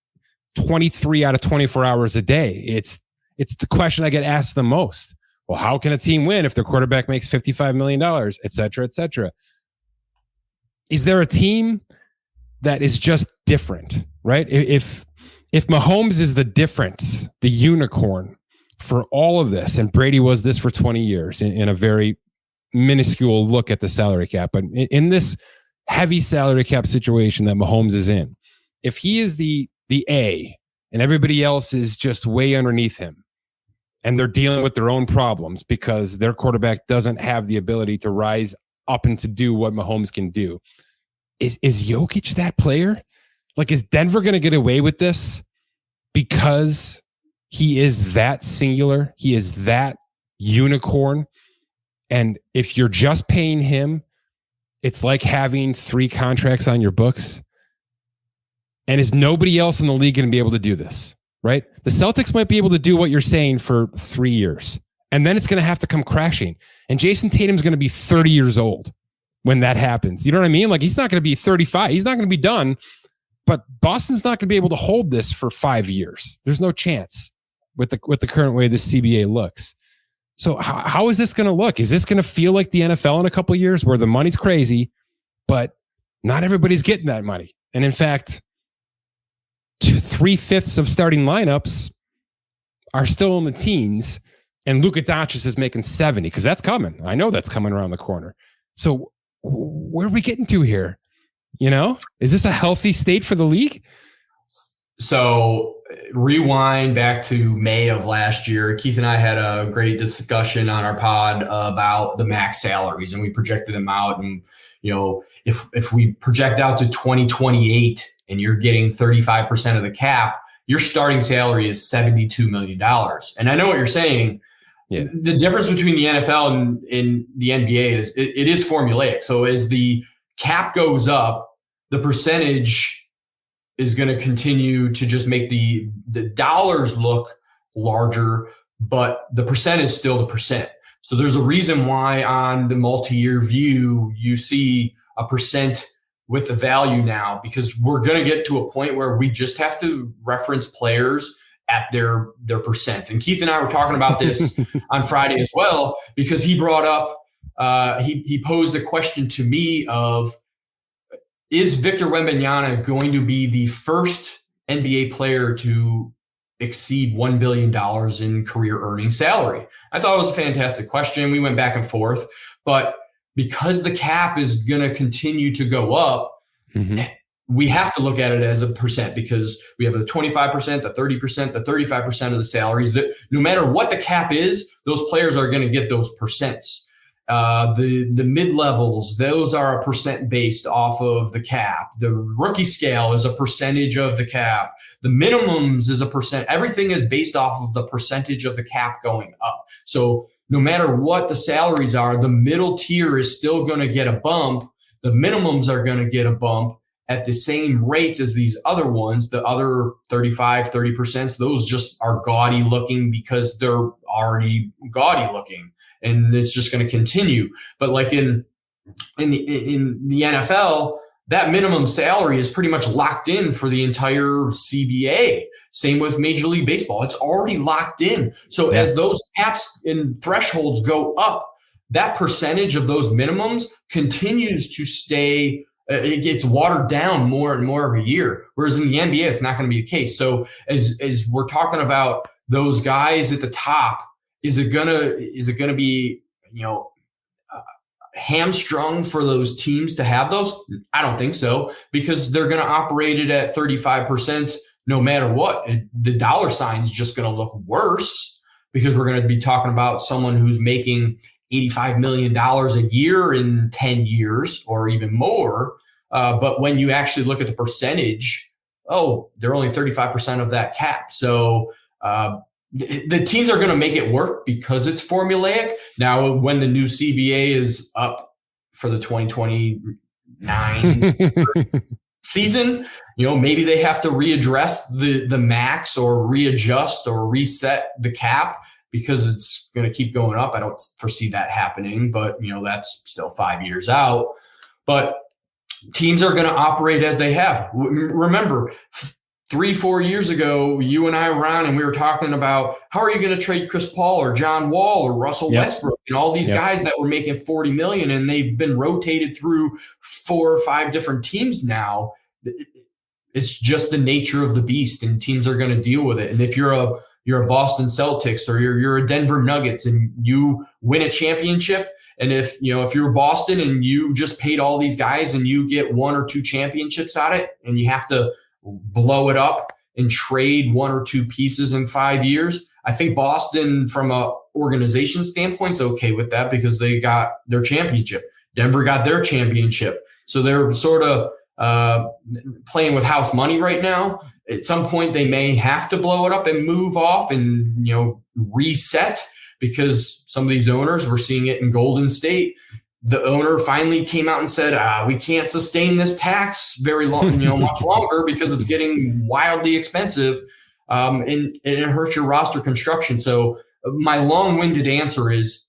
23 out of 24 hours a day. It's the question I get asked the most. Well, how can a team win if their quarterback makes $55 million, et cetera, et cetera? Is there a team that is just different, right? If Mahomes is the difference, the unicorn for all of this, and Brady was this for 20 years in a very minuscule look at the salary cap, but in this heavy salary cap situation that Mahomes is in, if he is the A and everybody else is just way underneath him. And they're dealing with their own problems because their quarterback doesn't have the ability to rise up and to do what Mahomes can do. Is Jokic that player? Like, is Denver going to get away with this because he is that singular? He is that unicorn. And if you're just paying him, it's like having 3 contracts on your books. And is nobody else in the league going to be able to do this? Right? The Celtics might be able to do what you're saying for 3 years, and then it's going to have to come crashing. And Jason Tatum's going to be 30 years old when that happens. You know what I mean? Like, he's not going to be 35. He's not going to be done, but Boston's not going to be able to hold this for 5 years. There's no chance with the current way the CBA looks. So how is this going to look? Is this going to feel like the NFL in a couple of years where the money's crazy, but not everybody's getting that money? And in fact, 3/5 of starting lineups are still in the teens, and Luka Doncic is making 70 because that's coming. I know that's coming around the corner. So where are we getting to here? You know, is this a healthy state for the league? So rewind back to May of last year. Keith and I had a great discussion on our pod about the max salaries, and we projected them out. And, you know, if we project out to 2028 and you're getting 35% of the cap, your starting salary is $72 million. And I know what you're saying. Yeah. The difference between the NFL and the NBA is it is formulaic. So as the cap goes up, the percentage is going to continue to just make the dollars look larger, but the percent is still the percent. So there's a reason why on the multi-year view, you see a percent with the value now, because we're going to get to a point where we just have to reference players at their percent. And Keith and I were talking about this on Friday as well, because he brought up, he posed a question to me of, is Victor Wembanyama going to be the first NBA player to exceed $1 billion in career earning salary? I thought it was a fantastic question. We went back and forth, but because the cap is going to continue to go up, we have to look at it as a percent, because we have a 25%, the 30%, the 35% of the salaries. That no matter what the cap is, those players are going to get those percents. The mid-levels, those are a percent based off of the cap. The rookie scale is a percentage of the cap. The minimums is a percent. Everything is based off of the percentage of the cap going up. So no matter what the salaries are, the middle tier is still going to get a bump. The minimums are going to get a bump at the same rate as these other ones. The other 35, 30%, those just are gaudy looking because they're already gaudy looking. And it's just going to continue. But like in the NFL, that minimum salary is pretty much locked in for the entire CBA. Same with Major League Baseball. It's already locked in. So as those caps and thresholds go up, that percentage of those minimums continues to stay. It gets watered down more and more every year. Whereas in the NBA, it's not going to be the case. So as we're talking about those guys at the top, is it gonna be, you know, hamstrung for those teams to have those? I don't think so, because they're going to operate it at 35% no matter what. The dollar sign's just going to look worse, because we're going to be talking about someone who's making $85 million a year in 10 years or even more. But when you actually look at the percentage, they're only 35% of that cap. So the teams are going to make it work because it's formulaic. Now, when the new CBA is up for the 2029 season, you know, maybe they have to readdress the max or readjust or reset the cap, because it's going to keep going up. I don't foresee that happening, but, you know, that's still 5 years out. But teams are going to operate as they have. Remember, 3-4 years ago, you and I were on and we were talking about, how are you going to trade Chris Paul or John Wall or Russell Westbrook and all these guys that were making $40 million, and they've been rotated through 4 or 5 different teams now. It's just the nature of the beast, and teams are going to deal with it. And if you're a Boston Celtics or you're a Denver Nuggets and you win a championship, and if you're Boston and you just paid all these guys and you get 1 or 2 championships out of it, and you have to blow it up and trade one or two pieces in 5 years. I think Boston, from a organization standpoint, is okay with that because they got their championship. Denver got their championship. So they're sort of playing with house money right now. At some point, they may have to blow it up and move off and, reset, because some of these owners, we're seeing it in Golden State. The owner finally came out and said, we can't sustain this tax very long, much longer, because it's getting wildly expensive, and it hurts your roster construction. So my long-winded answer is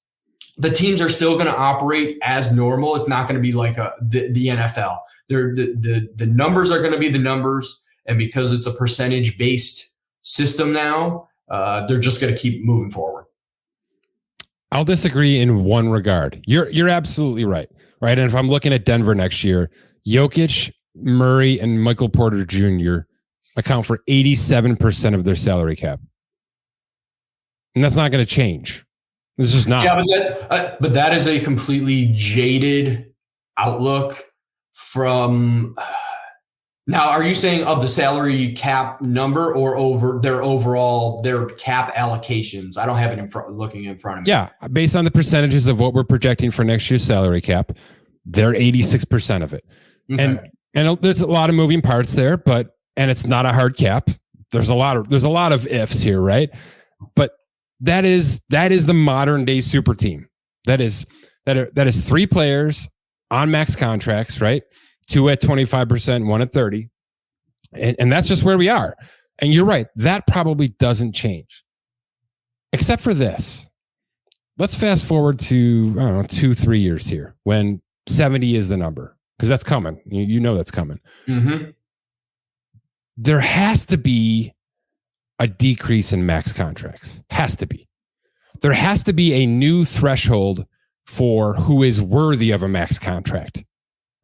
the teams are still going to operate as normal. It's not going to be like the NFL. The numbers are going to be the numbers, and because it's a percentage-based system now, they're just going to keep moving forward. I'll disagree in one regard. You're absolutely right. And if I'm looking at Denver next year, Jokic, Murray, and Michael Porter Jr. account for 87% of their salary cap. And that's not going to change. This is not. Yeah, but that is a completely jaded outlook from... Now, are you saying of the salary cap number or over their cap allocations? I don't have it looking in front of me. Yeah, based on the percentages of what we're projecting for next year's salary cap, they're 86% of it. Okay. And there's a lot of moving parts there, and it's not a hard cap. There's a lot of ifs here, right? But that is the modern day super team. That is 3 players on max contracts, right? 2 at 25%, 1 at 30. And that's just where we are. And you're right. That probably doesn't change. Except for this. Let's fast forward to, 2-3 years here when 70 is the number. Because that's coming. You know that's coming. Mm-hmm. There has to be a decrease in max contracts. Has to be. There has to be a new threshold for who is worthy of a max contract.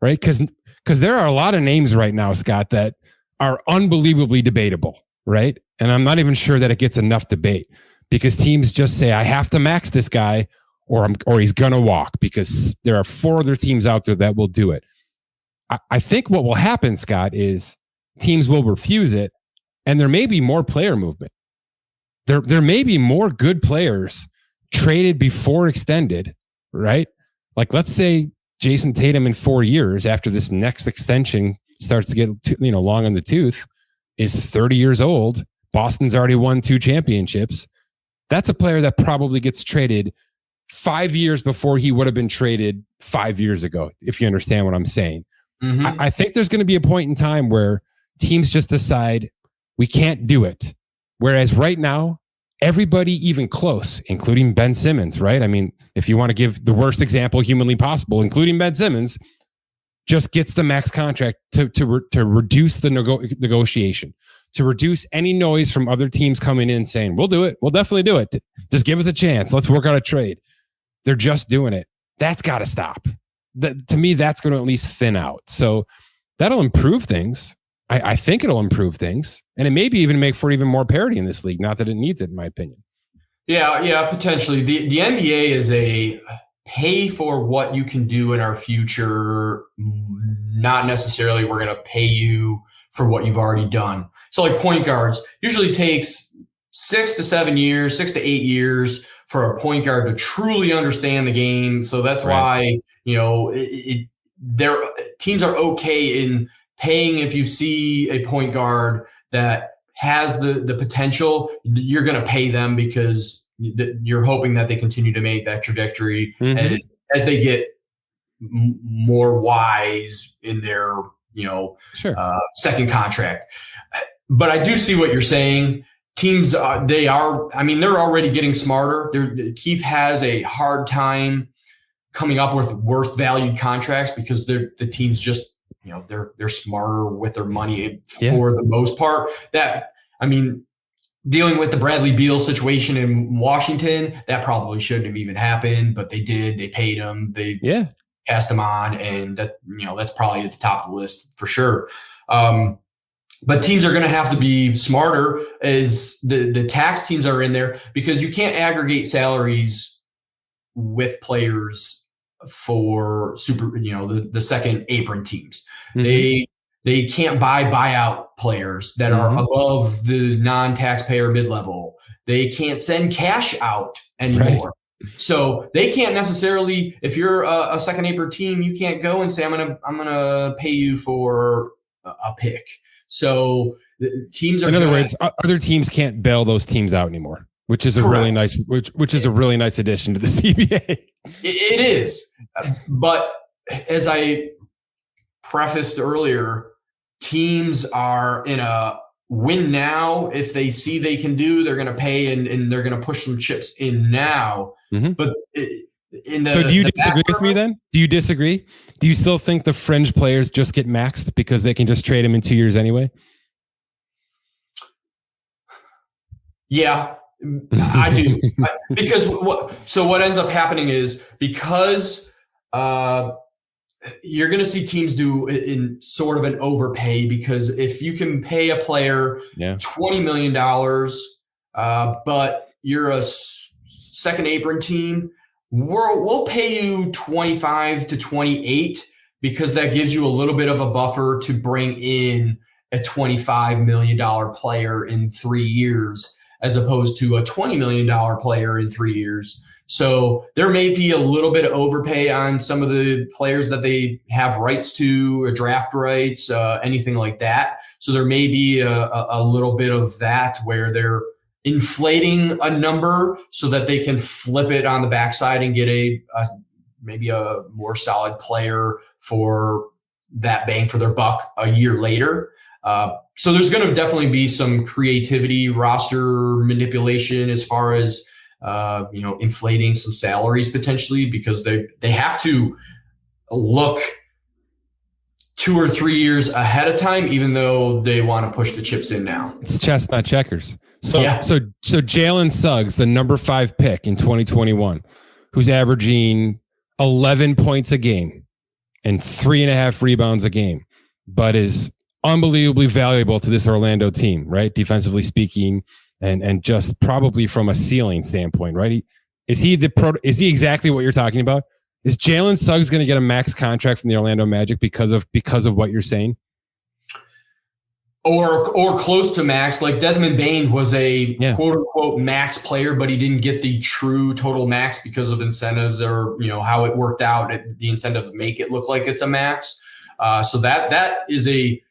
Right? Because there are a lot of names right now, Scott, that are unbelievably debatable, right? And I'm not even sure that it gets enough debate, because teams just say, I have to max this guy or he's going to walk, because there are 4 other teams out there that will do it. I think what will happen, Scott, is teams will refuse it, and there may be more player movement. There may be more good players traded before extended, right? Like, let's say Jason Tatum in 4 years, after this next extension starts to get long in the tooth, is 30 years old. Boston's already won 2 championships. That's a player that probably gets traded 5 years before he would have been traded 5 years ago, if you understand what I'm saying. Mm-hmm. I think there's going to be a point in time where teams just decide we can't do it. Whereas right now, everybody even close, including Ben Simmons, right? I mean, if you want to give the worst example humanly possible, including Ben Simmons, just gets the max contract to reduce the negotiation, to reduce any noise from other teams coming in saying, we'll do it. We'll definitely do it. Just give us a chance. Let's work out a trade. They're just doing it. That's got to stop. To me, that's going to at least thin out. So that'll improve things. I think it'll improve things, and it maybe even make for even more parity in this league. Not that it needs it, in my opinion. Yeah, potentially. The NBA is a pay for what you can do in our future, not necessarily we're going to pay you for what you've already done. So like point guards usually takes 6 to 7 years, 6 to 8 years for a point guard to truly understand the game. So that's why, their teams are okay in paying. If you see a point guard that has the potential, you're going to pay them because you're hoping that they continue to make that trajectory as they get more wise in their, second contract. But I do see what you're saying. Teams, they're already getting smarter. Keith has a hard time coming up with worst valued contracts because the teams just, they're smarter with their money for the most part. Dealing with the Bradley Beal situation in Washington, that probably shouldn't have even happened, but they did. They paid him. They passed him on, and that that's probably at the top of the list for sure. But teams are going to have to be smarter as the tax teams are in there, because you can't aggregate salaries with players for the second apron teams. Mm-hmm. They can't buy buyout players that are above the non-taxpayer mid-level. They can't send cash out anymore. Right. So they can't necessarily, if you're a second apron team, you can't go and say, I'm gonna pay you for a pick. So teams are, in other words, other teams can't bail those teams out anymore, which is a really nice, which is a really nice addition to the CBA. It is, but as I prefaced earlier, teams are in a win now. If they see they can do, they're going to pay and they're going to push some chips in now. But so do you disagree with me then? Do you disagree? Do you still think the fringe players just get maxed because they can just trade them in 2 years anyway? Yeah, I do. Because what ends up happening is because you're going to see teams do in sort of an overpay, because if you can pay a player $20 million, but you're a second apron team, we'll pay you 25 to 28 because that gives you a little bit of a buffer to bring in a $25 million player in 3 years, as opposed to a $20 million player in 3 years. So there may be a little bit of overpay on some of the players that they have rights to, draft rights, anything like that. So there may be a little bit of that where they're inflating a number so that they can flip it on the backside and get maybe a more solid player for that bang for their buck a year later. So there's going to definitely be some creativity, roster manipulation as far as inflating some salaries potentially, because they have to look 2 or 3 years ahead of time, even though they want to push the chips in now. It's chess, not checkers. So Jalen Suggs, the number 5 pick in 2021, who's averaging 11 points a game and 3.5 rebounds a game, but is unbelievably valuable to this Orlando team, right? Defensively speaking, and just probably from a ceiling standpoint, right? Is he exactly what you're talking about? Is Jalen Suggs going to get a max contract from the Orlando Magic because of what you're saying? Or close to max? Like Desmond Bane was a quote unquote max player, but he didn't get the true total max because of incentives, or how it worked out. The incentives make it look like it's a max. So that is a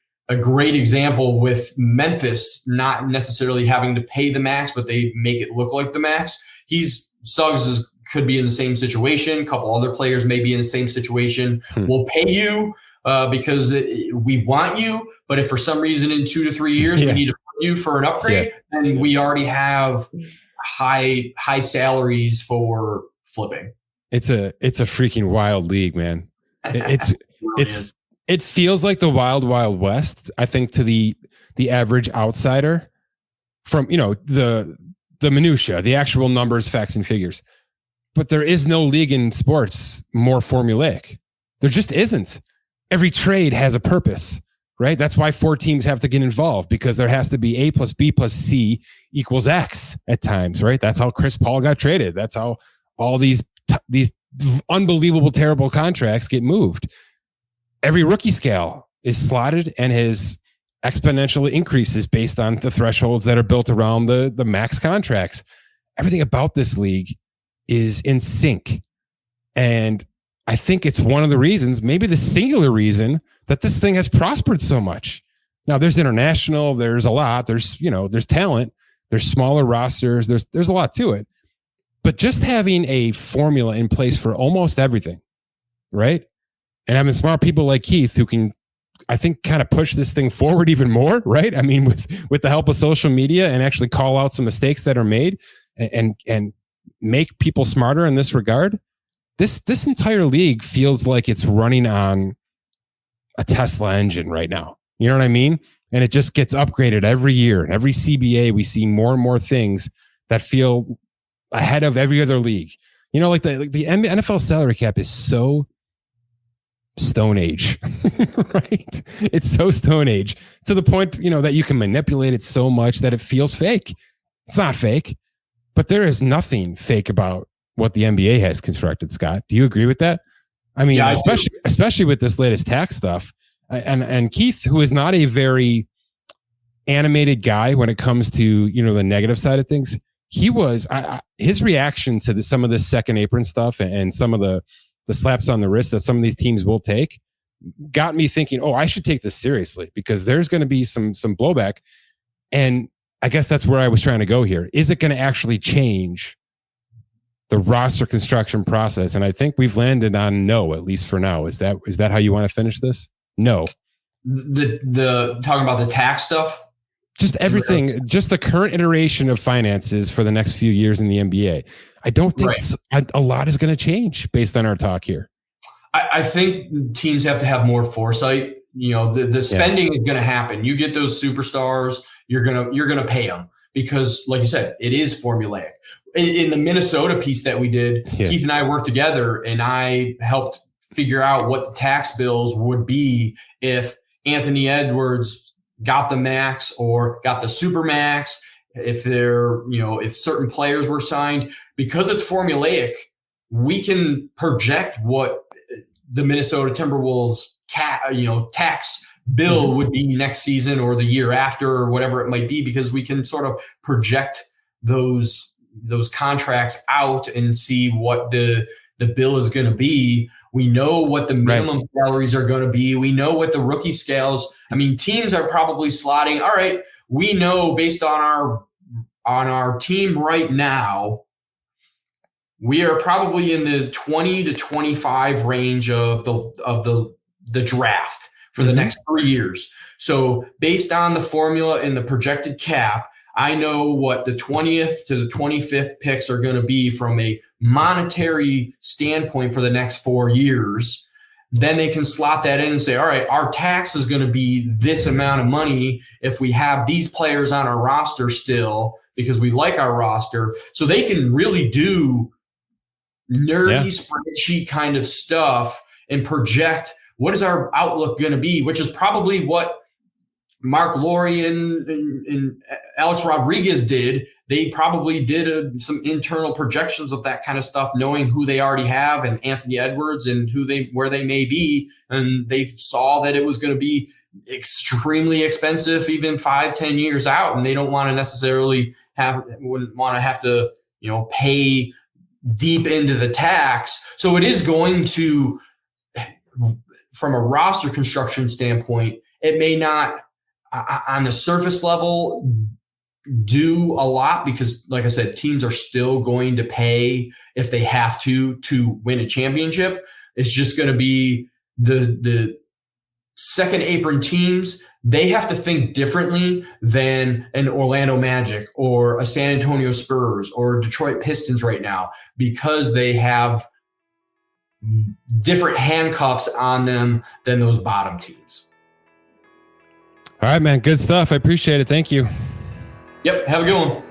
great example with Memphis not necessarily having to pay the max, but they make it look like the max. Suggs could be in the same situation. A couple other players may be in the same situation. We'll pay you because we want you, but if for some reason in 2 to 3 years we need to put you for an upgrade, then we already have high salaries for flipping. It's a freaking wild league, man. It feels like the wild, wild west, I think, to the average outsider from, the minutia, the actual numbers, facts, and figures. But there is no league in sports more formulaic. There just isn't. Every trade has a purpose, right? That's why 4 teams have to get involved, because there has to be A plus B plus C equals X at times, right? That's how Chris Paul got traded. That's how all these unbelievable, terrible contracts get moved. Every rookie scale is slotted and has exponential increases based on the thresholds that are built around the max contracts. Everything about this league is in sync. And I think it's one of the reasons, maybe the singular reason, that this thing has prospered so much. Now there's international, there's a lot, there's talent, there's smaller rosters, there's a lot to it. But just having a formula in place for almost everything, right? And having smart people like Keith who can, I think, kind of push this thing forward even more, right? I mean, with the help of social media, and actually call out some mistakes that are made and make people smarter in this regard. This entire league feels like it's running on a Tesla engine right now. You know what I mean? And it just gets upgraded every year. And every CBA, we see more and more things that feel ahead of every other league. Like the NFL salary cap is so Stone Age, right? It's so Stone Age to the point, that you can manipulate it so much that it feels fake. It's not fake, but there is nothing fake about what the NBA has constructed, Scott. Do you agree with that? I mean, especially with this latest tax stuff. And Keith, who is not a very animated guy when it comes to, the negative side of things, he was, his reaction to some of this second apron stuff and some of the slaps on the wrist that some of these teams will take got me thinking, I should take this seriously because there's going to be some blowback. And I guess that's where I was trying to go here. Is it going to actually change the roster construction process? And I think we've landed on no, at least for now. Is that how you want to finish this? No. The talking about the tax stuff? Just everything, just the current iteration of finances for the next few years in the NBA. I don't think a lot is going to change based on our talk here. I think teams have to have more foresight. The spending is going to happen. You get those superstars, you're gonna pay them because, like you said, it is formulaic. In the Minnesota piece that we did, Keith and I worked together, and I helped figure out what the tax bills would be if Anthony Edwards got the max or got the super max. If if certain players were signed, because it's formulaic, we can project what the Minnesota Timberwolves tax bill would be next season or the year after or whatever it might be, because we can sort of project those contracts out and see what the bill is going to be. We know what the minimum salaries are going to be. We know what the rookie scales. I mean, teams are probably slotting. All right, we know based on our team right now, we are probably in the 20 to 25 range of the draft for the next 3 years. So based on the formula and the projected cap, I know what the 20th to the 25th picks are going to be from a monetary standpoint for the next 4 years. Then they can slot that in and say, all right, our tax is going to be this amount of money if we have these players on our roster still because we like our roster. So they can really do nerdy spreadsheet kind of stuff and project what is our outlook going to be, which is probably what Mark Laurie and Alex Rodriguez did. They probably did some internal projections of that kind of stuff, knowing who they already have and Anthony Edwards and where they may be. And they saw that it was going to be extremely expensive, even 5-10 years out. And they don't want to necessarily wouldn't want to have to, pay deep into the tax. So it is going to, from a roster construction standpoint, it may not on the surface level do a lot because, like I said, teams are still going to pay if they have to win a championship. It's just going to be the second apron teams. They have to think differently than an Orlando Magic or a San Antonio Spurs or Detroit Pistons right now because they have different handcuffs on them than those bottom teams. All right, man. Good stuff. I appreciate it. Thank you. Yep. Have a good one.